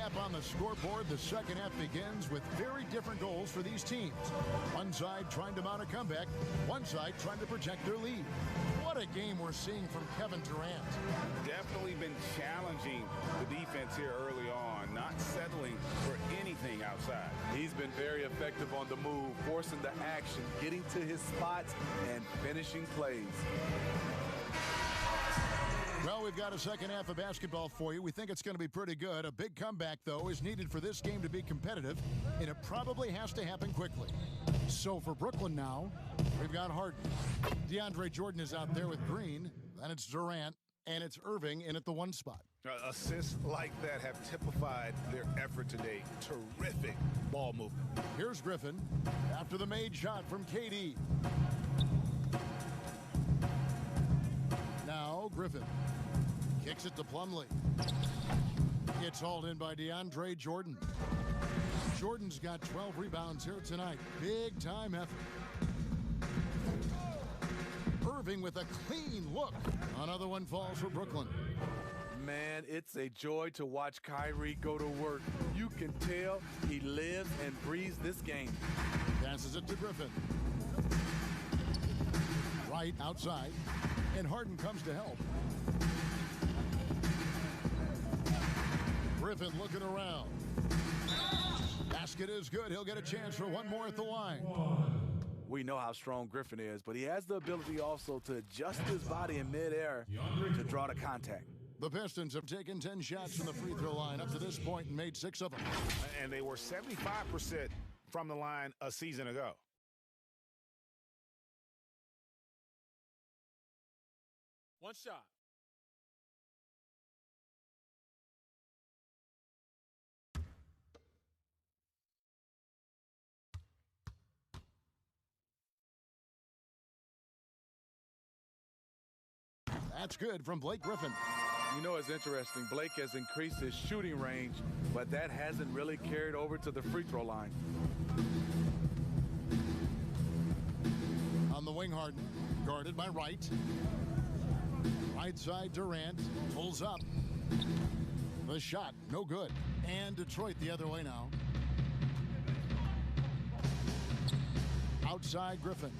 Recap on the scoreboard. The second half begins with very different goals for these teams. One side trying to mount a comeback, one side trying to protect their lead. What a game we're seeing from Kevin Durant. Definitely been challenging the defense here early on, not settling for anything outside. He's been very effective on the move, forcing the action, getting to his spots, and finishing plays. Well, we've got a second half of basketball for you. We think it's going to be pretty good. A big comeback, though, is needed for this game to be competitive, and it probably has to happen quickly. So for Brooklyn now, we've got Harden. DeAndre Jordan is out there with Green. Then it's Durant, and it's Irving in at the 1 spot. Assists like that have typified their effort today. Terrific ball movement. Here's Griffin after the made shot from KD. Now Griffin kicks it to Plumlee. It's hauled in by DeAndre Jordan. Jordan's got 12 rebounds here tonight. Big time effort. Irving with a clean look. Another one falls for Brooklyn. Man, it's a joy to watch Kyrie go to work. You can tell he lives and breathes this game. Passes it to Griffin. Right outside. And Harden comes to help. Griffin looking around. Basket is good. He'll get a chance for one more at the line. We know how strong Griffin is, but he has the ability also to adjust his body in midair to draw the contact. The Pistons have taken 10 shots from the free throw line up to this point and made 6 of them. And they were 75% from the line a season ago. One shot. That's good from Blake Griffin. You know, it's interesting. Blake has increased his shooting range, but that hasn't really carried over to the free throw line. On the wing, Harden, guarded by Wright. Right side, Durant pulls up. The shot, no good. And Detroit the other way now. Outside, Griffin.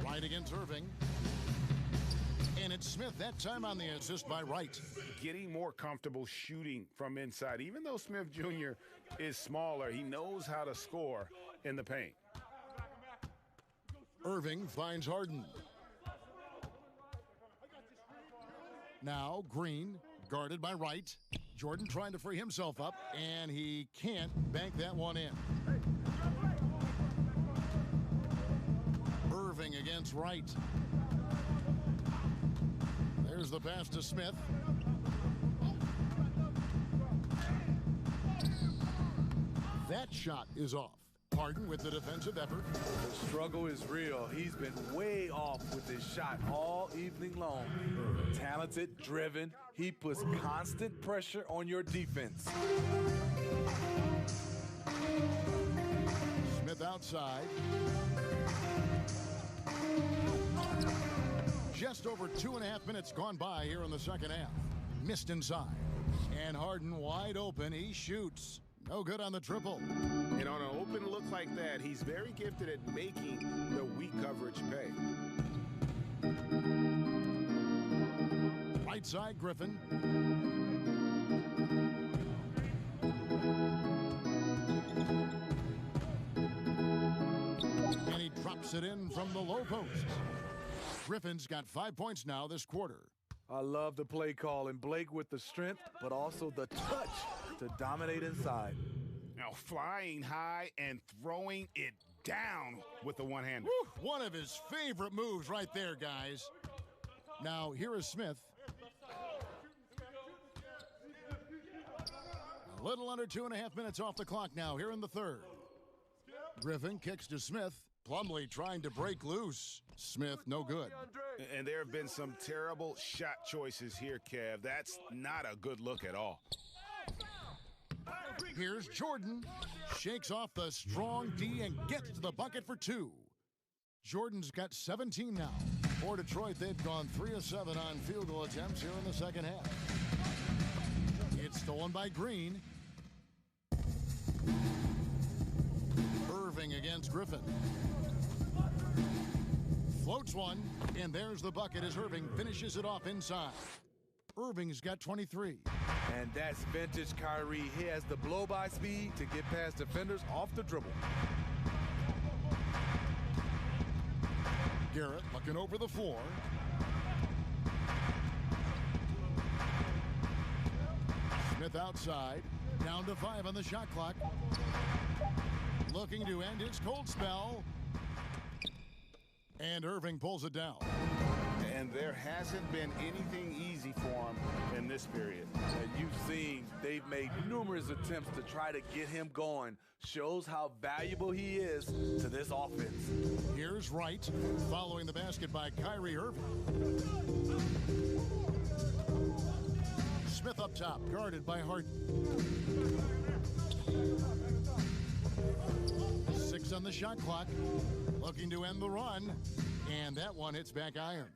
Right against Irving. And it's Smith that time on the assist by Wright. Getting more comfortable shooting from inside. Even though Smith Jr. is smaller, he knows how to score in the paint. Irving finds Harden. Now Green, guarded by Wright. Jordan trying to free himself up, and he can't bank that one in. Irving against Wright. There's the pass to Smith. That shot is off. Harden with the defensive effort. The struggle is real. He's been way off with his shot all evening long. Talented, driven. He puts constant pressure on your defense. Smith outside. Just over 2.5 minutes gone by here in the second half. Missed inside. And Harden wide open. He shoots. No good on the triple. And on an open look like that, he's very gifted at making the weak coverage pay. Right side, Griffin. And he drops it in from the low post. Griffin's got 5 points now this quarter. I love the play call, and Blake with the strength, but also the touch to dominate inside. Now flying high and throwing it down with the one-hander. One of his favorite moves right there, guys. Now, here is Smith. A little under 2.5 minutes off the clock now here in the third. Griffin kicks to Smith. Plumlee trying to break loose. Smith, no good. And there have been some terrible shot choices here, Kev. That's not a good look at all. Here's Jordan. Shakes off the strong D and gets to the bucket for 2. Jordan's got 17 now. For Detroit, they've gone 3 of 7 on field goal attempts here in the second half. Stolen by Green. Irving against Griffin. Floats one, and there's the bucket as Irving finishes it off inside. Irving's got 23. And that's vintage Kyrie. He has the blow-by speed to get past defenders off the dribble. Garrett looking over the floor. Smith outside. Down to 5 on the shot clock. Looking to end his cold spell. And Irving pulls it down. And there hasn't been anything easy for him in this period. And you've seen they've made numerous attempts to try to get him going. Shows how valuable he is to this offense. Here's Wright following the basket by Kyrie Irving. Smith up top, guarded by Harden. 6 on the shot clock. Looking to end the run. And that one hits back iron.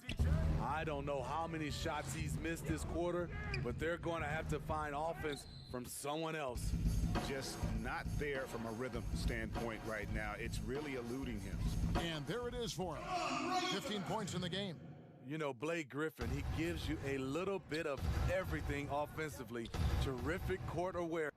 I don't know how many shots he's missed this quarter, but they're going to have to find offense from someone else. Just not there from a rhythm standpoint right now. It's really eluding him. And there it is for him. 15 points in the game. You know, Blake Griffin, he gives you a little bit of everything offensively. Terrific court awareness.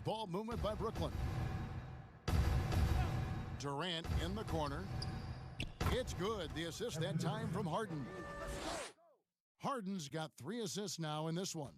ball movement by Brooklyn. Durant in the corner. It's good. The assist that time from Harden. Harden's got 3 assists now in this one.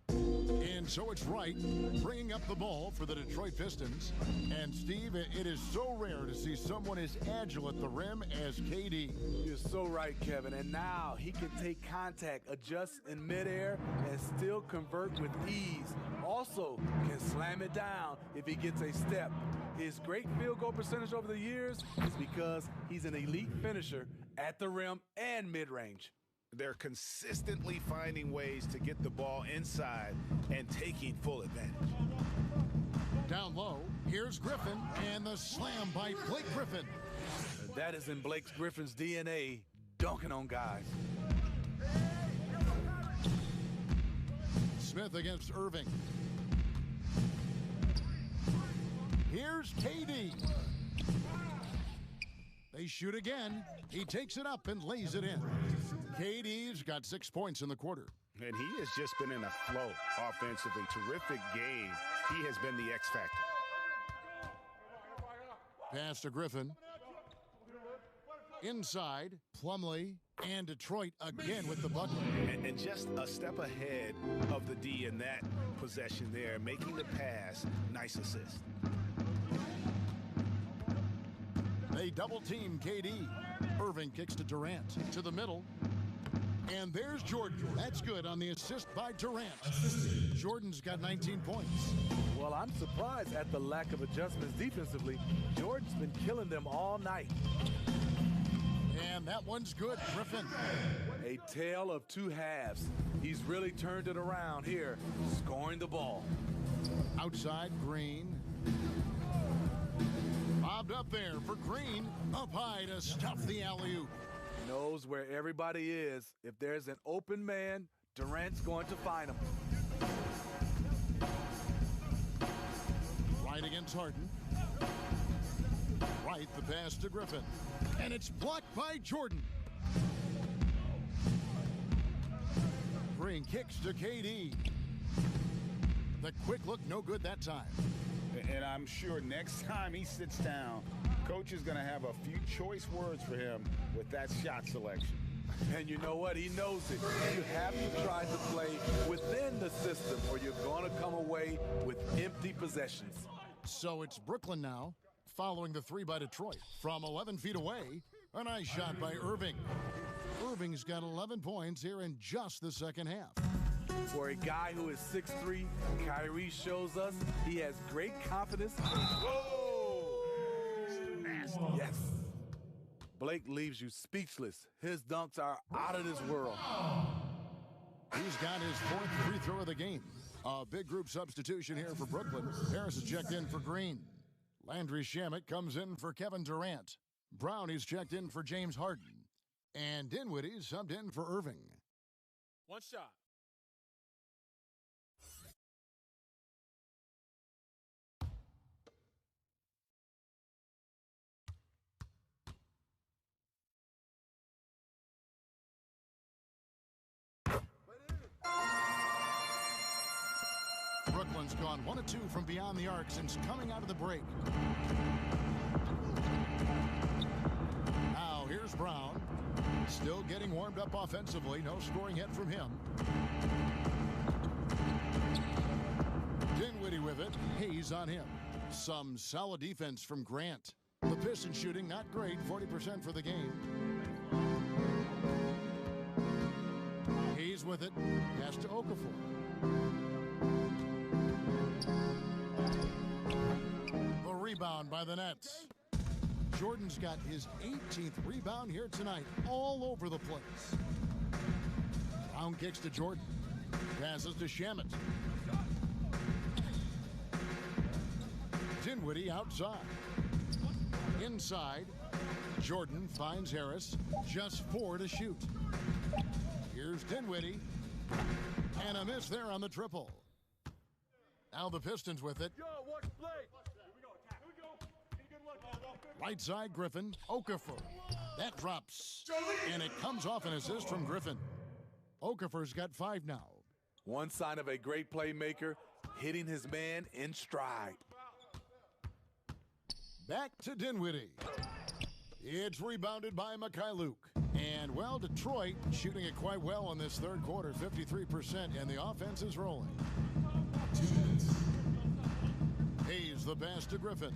And so it's Wright bringing up the ball for the Detroit Pistons. And Steve, it is so rare to see someone as agile at the rim as KD. You're so right, Kevin. And now he can take contact, adjust in midair, and still convert with ease. Also can slam it down if he gets a step. His great field goal percentage over the years is because he's an elite finisher at the rim and mid-range. They're consistently finding ways to get the ball inside and taking full advantage. Down low, here's Griffin, and the slam by Blake Griffin. That is in Blake Griffin's DNA, dunking on guys. Smith against Irving. Here's KD. They shoot again. He takes it up and lays it in. KD's got 6 points in the quarter. And he has just been in a flow offensively. Terrific game. He has been the X factor. Pass to Griffin. Inside, Plumlee and Detroit again with the bucket. And just a step ahead of the D in that possession there, making the pass. Nice assist. They double-team KD. Irving kicks to Durant. To the middle. And there's Jordan. That's good on the assist by Durant. Jordan's got 19 points. Well, I'm surprised at the lack of adjustments defensively. Jordan's been killing them all night. And that one's good, Griffin. A tale of 2 halves. He's really turned it around here, scoring the ball. Outside, Green. Bobbed up there for Green. Up high to stuff the alley-oop. Knows where everybody is. If there's an open man, Durant's going to find him. Right against Harden. Right, the pass to Griffin. And it's blocked by Jordan. Green kicks to KD. The quick look, no good that time. And I'm sure next time he sits down, Coach is going to have a few choice words for him with that shot selection. And you know what? He knows it. You have to try to play within the system or you're going to come away with empty possessions. So it's Brooklyn now, following the 3 by Detroit. From 11 feet away, a nice shot by Irving. Irving's got 11 points here in just the second half. For a guy who is 6'3", Kyrie shows us he has great confidence. Whoa! Yes. Blake leaves you speechless. His dunks are out of this world. He's got his 4th free throw of the game. A big group substitution here for Brooklyn. Harris is checked in for Green. Landry Shamet comes in for Kevin Durant. Brownie's checked in for James Harden. And Dinwiddie subbed in for Irving. 1 shot. Brooklyn's gone 1 of 2 from beyond the arc since coming out of the break. Now here's Brown. Still getting warmed up offensively. No scoring yet from him. Dinwiddie with it. Hayes on him. Some solid defense from Grant. The Pistons shooting not great. 40% for the game. Hayes with it. Pass to Okafor. The rebound by the Nets. Jordan's got his 18th rebound here tonight, all over the place. Brown kicks to Jordan. Passes to Shamet. Dinwiddie outside. Inside, Jordan finds Harris. Just 4 to shoot. Here's Dinwiddie. And a miss there on the triple. Now the Pistons with it. Right side, Griffin. Okafor. That drops. And it comes off an assist from Griffin. Okafor's got 5 now. One sign of a great playmaker, hitting his man in stride. Back to Dinwiddie. It's rebounded by Mikhailuk. And, well, Detroit shooting it quite well in this third quarter, 53%, and the offense is rolling. Hayes the pass to Griffin.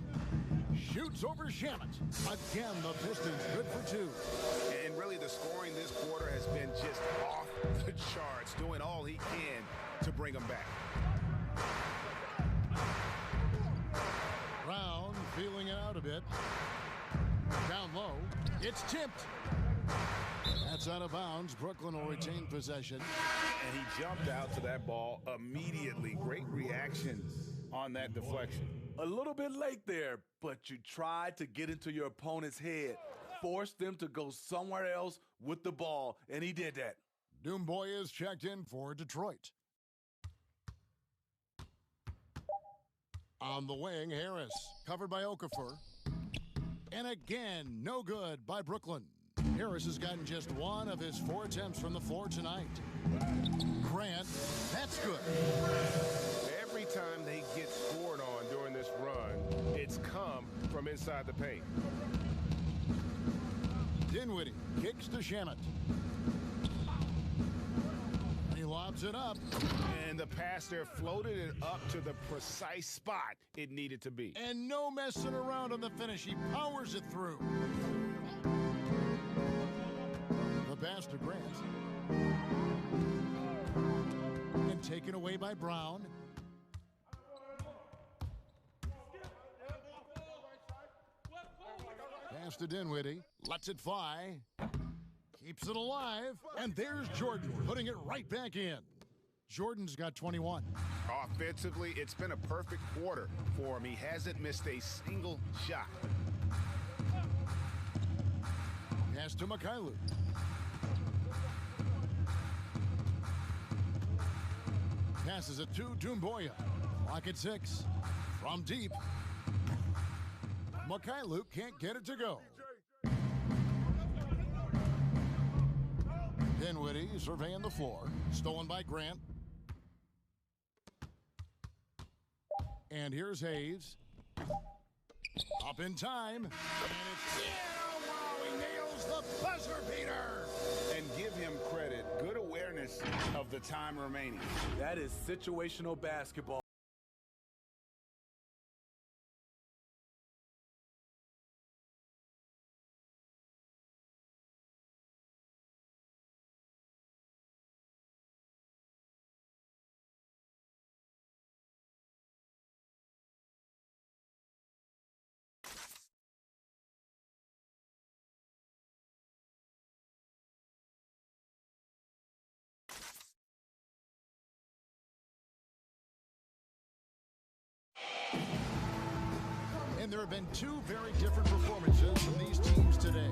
Shoots over Shamet. Again, the Pistons good for two. And really the scoring this quarter has been just off the charts, doing all he can to bring them back. Brown feeling it out a bit. Down low. It's tipped. That's out of bounds. Brooklyn will retain possession. And he jumped out to that ball immediately. Great reaction on that deflection. A little bit late there, but you tried to get into your opponent's head. Force them to go somewhere else with the ball, and he did that. Doomboy is checked in for Detroit. On the wing, Harris, covered by Okafor. And again, no good by Brooklyn. Harris has gotten just one of his 4 attempts from the floor tonight. Grant, that's good. Every time they get scored on during this run, it's come from inside the paint. Dinwiddie kicks to Shamet. He lobs it up. And the pass there floated it up to the precise spot it needed to be. And no messing around on the finish. He powers it through. The pass to Grant. And taken away by Brown. Pass to Dinwiddie. Lets it fly. Keeps it alive. And there's Jordan putting it right back in. Jordan's got 21. Offensively, it's been a perfect quarter for him. He hasn't missed a single shot. Pass to Mikhailuk. Passes it to Doumbouya. Clock at 6. From deep. Mikhailuk can't get it to go. Dinwiddie surveying the floor. Stolen by Grant. And here's Hayes. Up in time. And it's wow, he nails the buzzer beater. And give him credit. Good awareness of the time remaining. That is situational basketball. And there have been 2 very different performances from these teams today.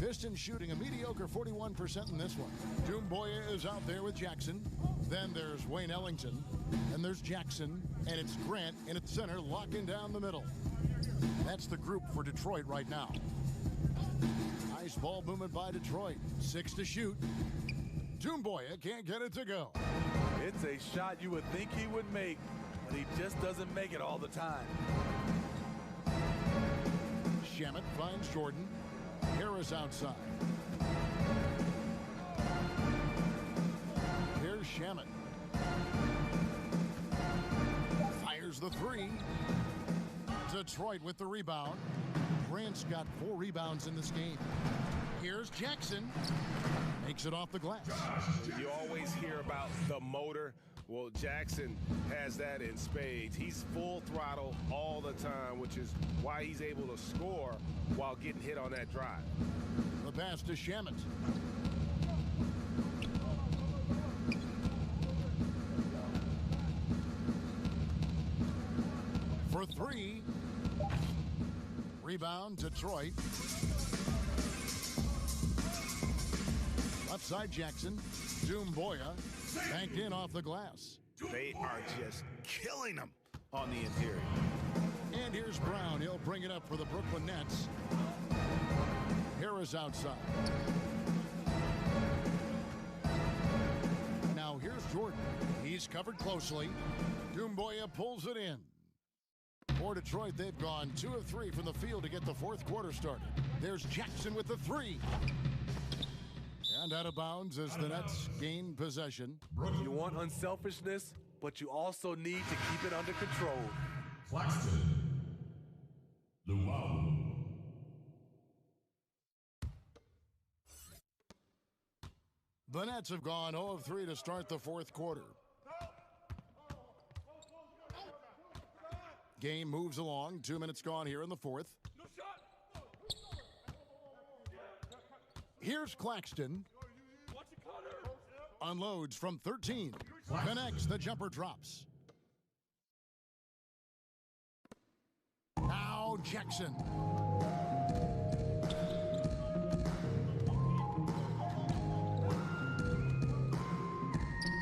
Pistons shooting a mediocre 41% in this one. Doomboya is out there with Jackson. Then there's Wayne Ellington. And there's Jackson. And it's Grant in at center, locking down the middle. That's the group for Detroit right now. Nice ball movement by Detroit. 6 to shoot. Doomboya can't get it to go. It's a shot you would think he would make, but he just doesn't make it all the time. Shamet finds Jordan. Harris outside. Here's Shamet. Fires the three. Detroit with the rebound. Grant's got 4 rebounds in this game. Here's Jackson. Makes it off the glass. You always hear about the motor. Well, Jackson has that in spades. He's full throttle all the time, which is why he's able to score while getting hit on that drive. The pass to Shamet. For 3. Rebound, Detroit. Left side, Jackson. Doomboya banked in off the glass. They are just killing them on the interior. And here's Brown. He'll bring it up for the Brooklyn Nets. Harris outside. Now here's Jordan. He's covered closely. Doomboya pulls it in. For Detroit, they've gone 2 of 3 from the field to get the 4th quarter started. There's Jackson with the 3. And out of bounds as the Nets gain possession. You want unselfishness, but you also need to keep it under control. Claxton. Luau. The Nets have gone 0 of 3 to start the 4th quarter. Game moves along. 2 minutes gone here in the 4th. Here's Claxton. Unloads from 13. Connects, the jumper drops. Now Jackson.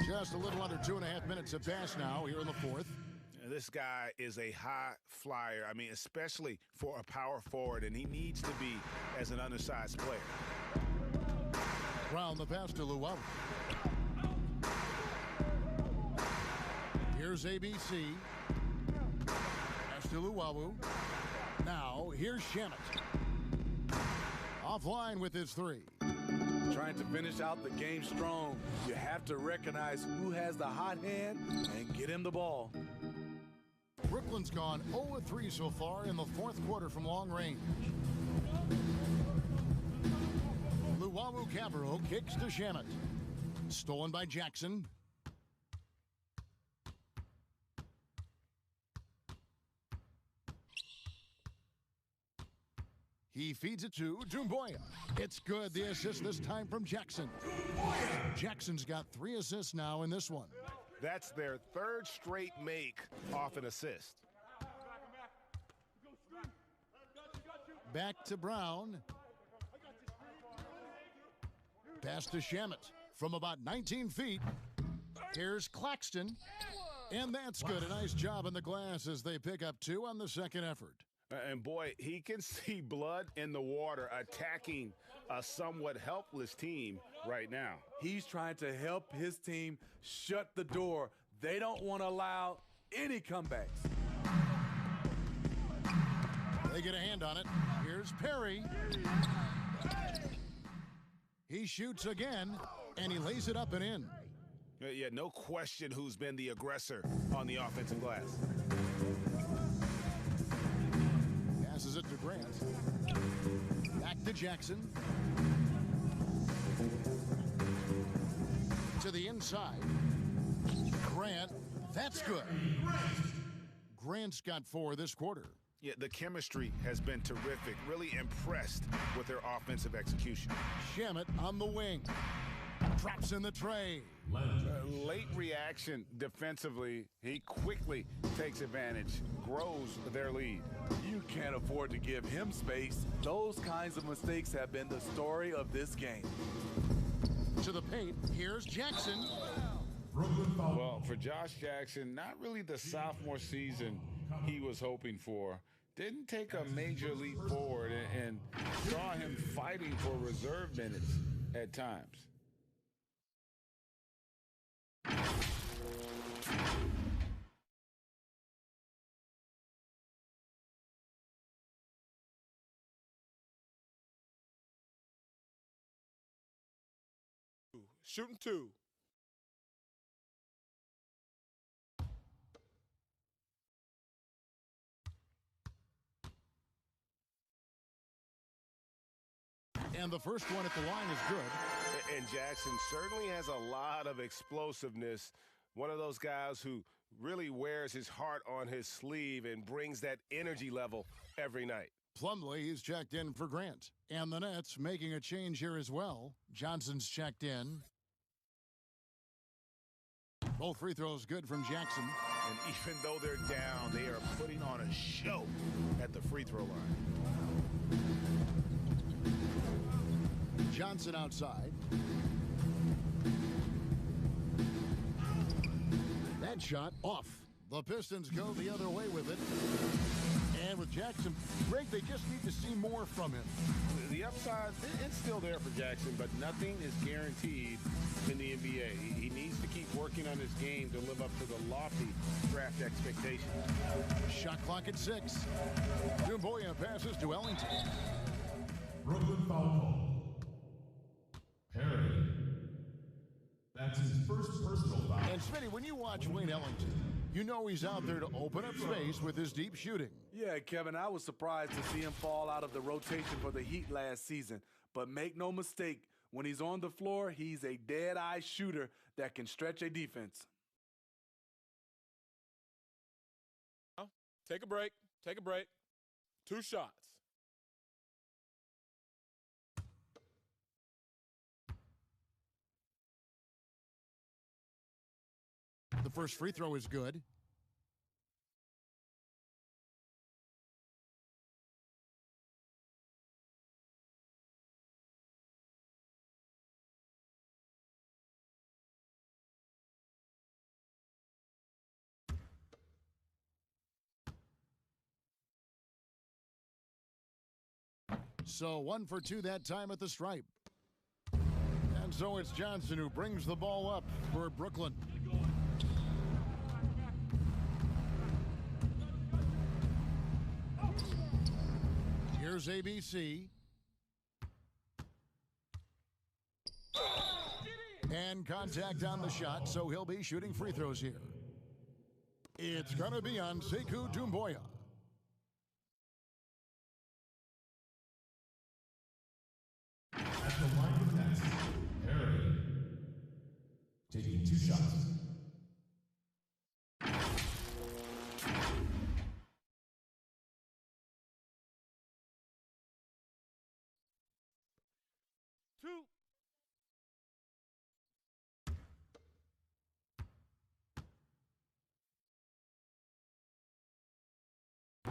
Just a little under 2.5 minutes have passed now here in the 4th. This guy is a high flyer. I mean, especially for a power forward, and he needs to be as an undersized player. Brown the pass to Luau. Here's ABC. Pass to Luau. Now here's Shamet. Offline with his 3. Trying to finish out the game strong, you have to recognize who has the hot hand and get him the ball. Brooklyn's gone 0 of 3 so far in the 4th quarter from long range. Luau Cabarro kicks to Shamet. Stolen by Jackson. He feeds it to Doomboya. It's good. The assist this time from Jackson. Jackson's got 3 assists now in this one. That's their 3rd straight make off an assist. Back to Brown. Pass to Shamet from about 19 feet. Here's Claxton. And that's good. A nice job in the glass as they pick up 2 on the 2nd effort. And boy, he can see blood in the water attacking a somewhat helpless team right now. He's trying to help his team shut the door. They don't want to allow any comebacks. They get a hand on it. Here's Perry. He shoots again, and he lays it up and in. Yeah, no question who's been the aggressor on the offensive glass. Passes it to Grant. Back to Jackson. To the inside. Grant, that's good. Grant's got 4 this quarter. Yeah, the chemistry has been terrific. Really impressed with their offensive execution. Shamet on the wing. Drops in the tray. Late reaction defensively. He quickly takes advantage, grows their lead. You can't afford to give him space. Those kinds of mistakes have been the story of this game. To the paint, here's Jackson. Well, for Josh Jackson, not really the sophomore season he was hoping for. Didn't take a major leap forward and saw him fighting for reserve minutes at times. Shooting 2. And the first one at the line is good. And Jackson certainly has a lot of explosiveness. One of those guys who really wears his heart on his sleeve and brings that energy level every night. Plumlee is checked in for Grant. And the Nets making a change here as well. Johnson's checked in. Both free throws good from Jackson. And even though they're down, they are putting on a show at the free throw line. Johnson outside. That shot off. The Pistons go the other way with it. And with Jackson, Greg, they just need to see more from him. The upside, it's still there for Jackson, but nothing is guaranteed in the NBA. He needs to keep working on his game to live up to the lofty draft expectations. Shot clock at 6. Dumboya passes to Ellington. Brooklyn foul call. Perry. That's his first personal foul. And Smitty, when you watch Wayne Ellington, you know he's out there to open up space with his deep shooting. Yeah, Kevin, I was surprised to see him fall out of the rotation for the Heat last season. But make no mistake, when he's on the floor, he's a dead-eye shooter that can stretch a defense. Take a break. Take a break. 2 shots. The first free throw is good. So 1 for 2 that time at the stripe. And so it's Johnson who brings the ball up for Brooklyn. Here's ABC. And contact on the shot, so he'll be shooting free throws here. It's going to be on Sekou Doumbouya. At the line of net, Perry. Taking 2 shots.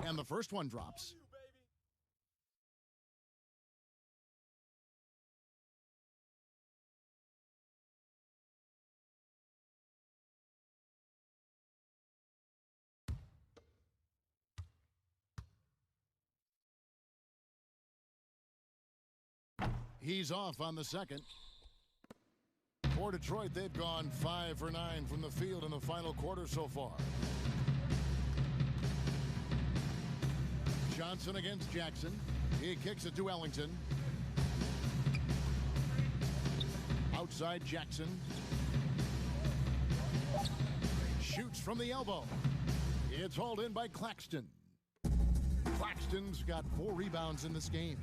And the first one drops. He's off on the second. For Detroit, they've gone 5 for 9 from the field in the final quarter so far. Johnson against Jackson. He kicks it to Ellington. Outside Jackson. Shoots from the elbow. It's hauled in by Claxton. Claxton's got 4 rebounds in this game.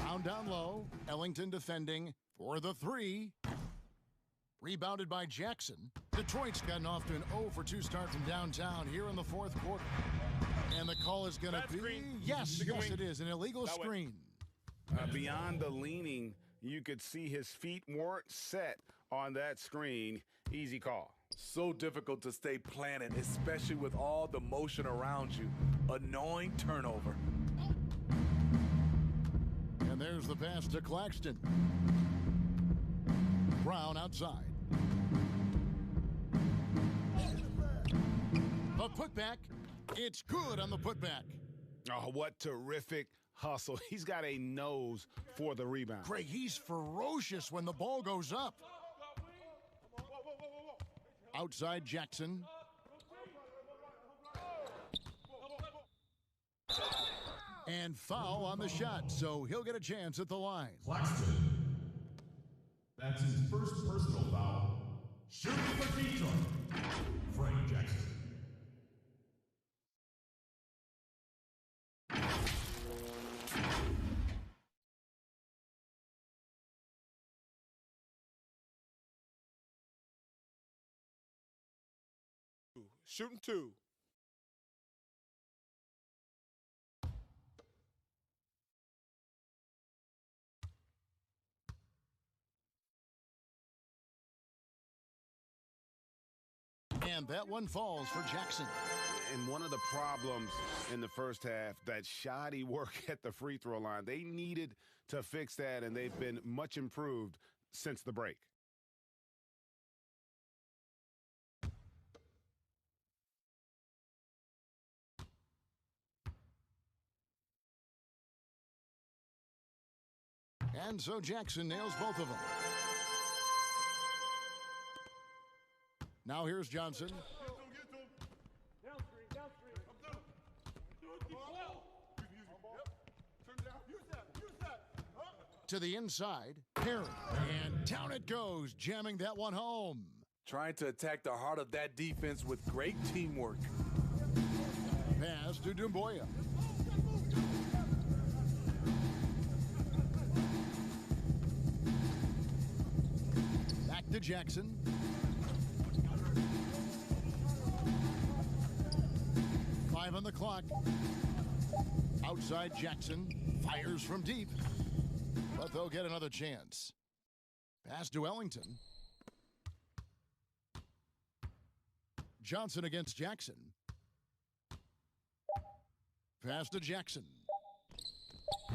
Found down low. Ellington defending for the 3. Rebounded by Jackson. Detroit's gotten off to an 0 for 2 start from downtown here in the 4th quarter. And the call is going to be, yes, it is, an illegal screen. Beyond the leaning, you could see his feet weren't set on that screen. Easy call. So difficult to stay planted, especially with all the motion around you. Annoying turnover. And there's the pass to Claxton. Brown outside. A putback. It's good on the putback. Oh, what terrific hustle. He's got a nose for the rebound. Craig, he's ferocious when the ball goes up. Outside Jackson. And foul on the shot, so he'll get a chance at the line. Claxton. That's his first personal foul. Shooting for Detroit, Frank Jackson. Shooting 2. And that one falls for Jackson. And one of the problems in the first half, that shoddy work at the free throw line. They needed to fix that, and they've been much improved since the break. And so Jackson nails both of them. Now here's Johnson. To the inside, Perry. And down it goes, jamming that one home. Trying to attack the heart of that defense with great teamwork. Pass to Dumboya. Back to Jackson. Five on the clock. Outside Jackson. Fires from deep. But they'll get another chance. Pass to Ellington. Johnson against Jackson. Pass to Jackson.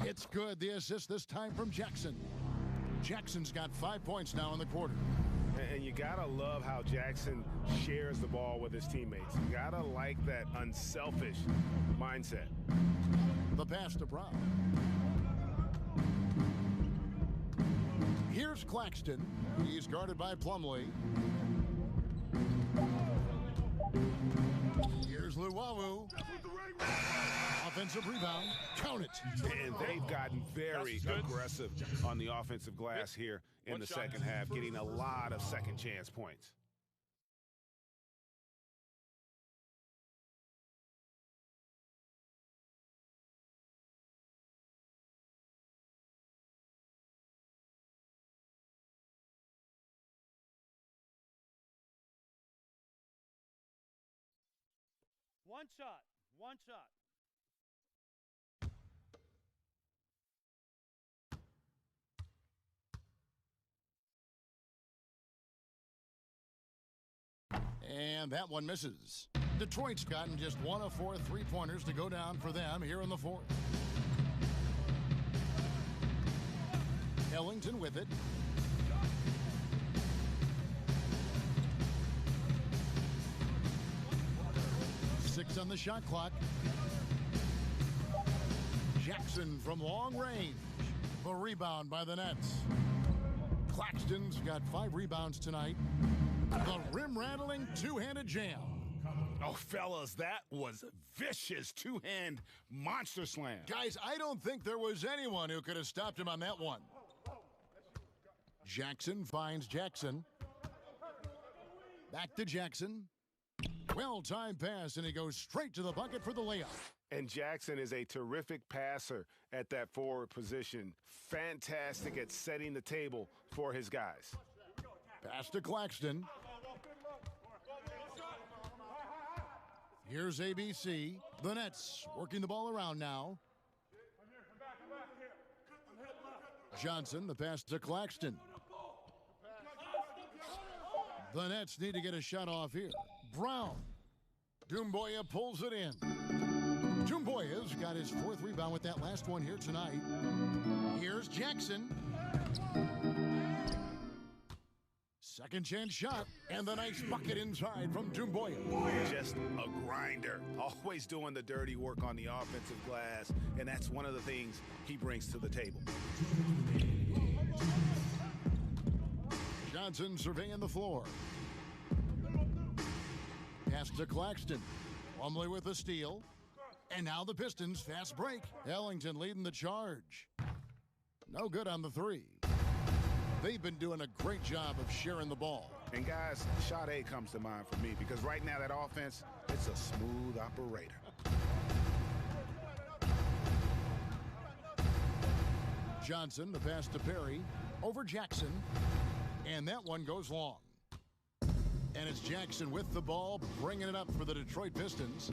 It's good. The assist this time from Jackson. Jackson's got 5 points now in the quarter. And you gotta love how Jackson shares the ball with his teammates. You gotta like that unselfish mindset. The pass to Brown. Here's Claxton. He's guarded by Plumlee. Here's Luwawu. Offensive rebound. Count it. And they've gotten very aggressive on the offensive glass here in the second half, getting a lot of second chance points. One shot. One shot. And that one misses. Detroit's gotten just 1 of 4 three-pointers to go down for them here in the fourth. Ellington with it. Six on the shot clock. Jackson from long range. The rebound by the Nets. Claxton's got 5 rebounds tonight. The rim-rattling two-handed jam. Oh, fellas, that was vicious two-hand monster slam. Guys, I don't think there was anyone who could have stopped him on that one. Jackson finds Jackson. Back to Jackson. Well-timed pass, and he goes straight to the bucket for the layup. And Jackson is a terrific passer at that forward position. Fantastic at setting the table for his guys. Pass to Claxton. Here's ABC. The Nets working the ball around now. Johnson, the pass to Claxton. The Nets need to get a shot off here. Brown. Doumbouya pulls it in. Doumbouya's got his 4th rebound with that last one here tonight. Here's Jackson. Second chance shot, and the nice bucket inside from Doumbouya. Just a grinder, always doing the dirty work on the offensive glass, and that's one of the things he brings to the table. Johnson surveying the floor. Pass to Claxton. Plumlee with the steal. And now the Pistons fast break. Ellington leading the charge. No good on the 3. They've been doing a great job of sharing the ball. And guys, shot A comes to mind for me because right now that offense, it's a smooth operator. Johnson, the pass to Perry, over Jackson, and that one goes long. And it's Jackson with the ball, bringing it up for the Detroit Pistons.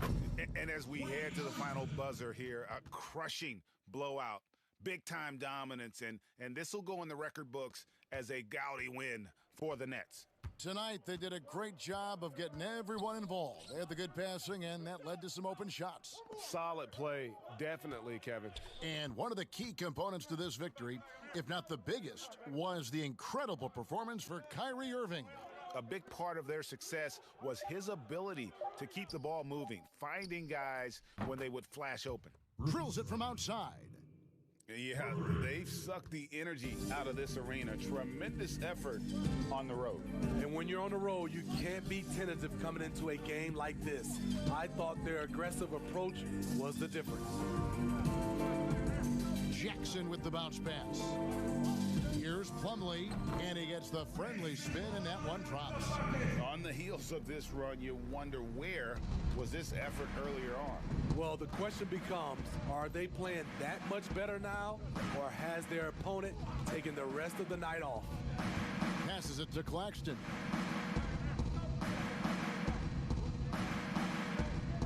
And as we head to the final buzzer here, a crushing blowout, big-time dominance, and this will go in the record books as a gaudy win for the Nets. Tonight, they did a great job of getting everyone involved. They had the good passing, and that led to some open shots. Solid play, definitely, Kevin. And one of the key components to this victory, if not the biggest, was the incredible performance for Kyrie Irving. A big part of their success was his ability to keep the ball moving, finding guys when they would flash open. Drills it from outside. Yeah, they've sucked the energy out of this arena. Tremendous effort on the road. And when you're on the road, you can't be tentative coming into a game like this. I thought their aggressive approach was the difference. Jackson with the bounce pass. Here's Plumlee, and he gets the friendly spin, and that one drops. On the heels of this run, you wonder where was this effort earlier on? Well, the question becomes, are they playing that much better now, or has their opponent taken the rest of the night off? Passes it to Claxton.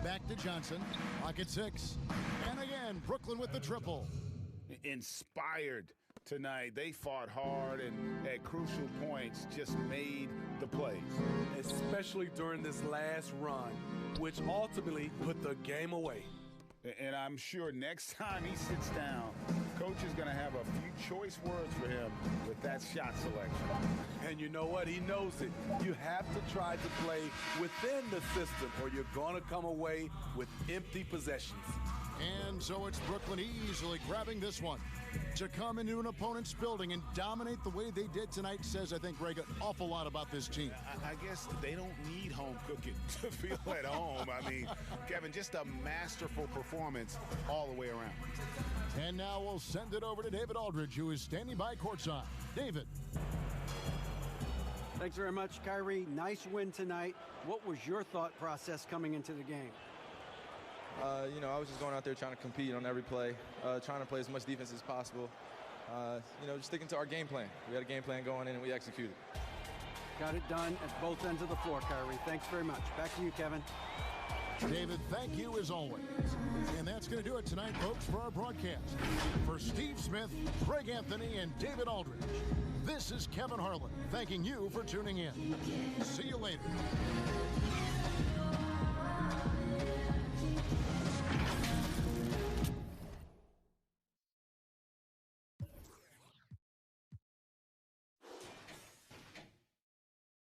Back to Johnson. Pocket 6. And again, Brooklyn with the triple. Inspired tonight. They fought hard and at crucial points just made the plays. Especially during this last run, which ultimately put the game away. And I'm sure next time he sits down, Coach is going to have a few choice words for him with that shot selection. And you know what? He knows it. You have to try to play within the system or you're going to come away with empty possessions. And so it's Brooklyn easily grabbing this one. To come into an opponent's building and dominate the way they did tonight says, I think, Greg, an awful lot about this team. I guess they don't need home cooking to feel at home. I mean, Kevin, just a masterful performance all the way around. And now we'll send it over to David Aldridge, who is standing by courtside. David. Thanks very much, Kyrie. Nice win tonight. What was your thought process coming into the game? I was just going out there trying to compete on every play, trying to play as much defense as possible. Just sticking to our game plan. We had a game plan going in, and we executed. Got it done at both ends of the floor, Kyrie. Thanks very much. Back to you, Kevin. David, thank you as always. And that's going to do it tonight, folks, for our broadcast. For Steve Smith, Greg Anthony, and David Aldridge, this is Kevin Harlan thanking you for tuning in. See you later.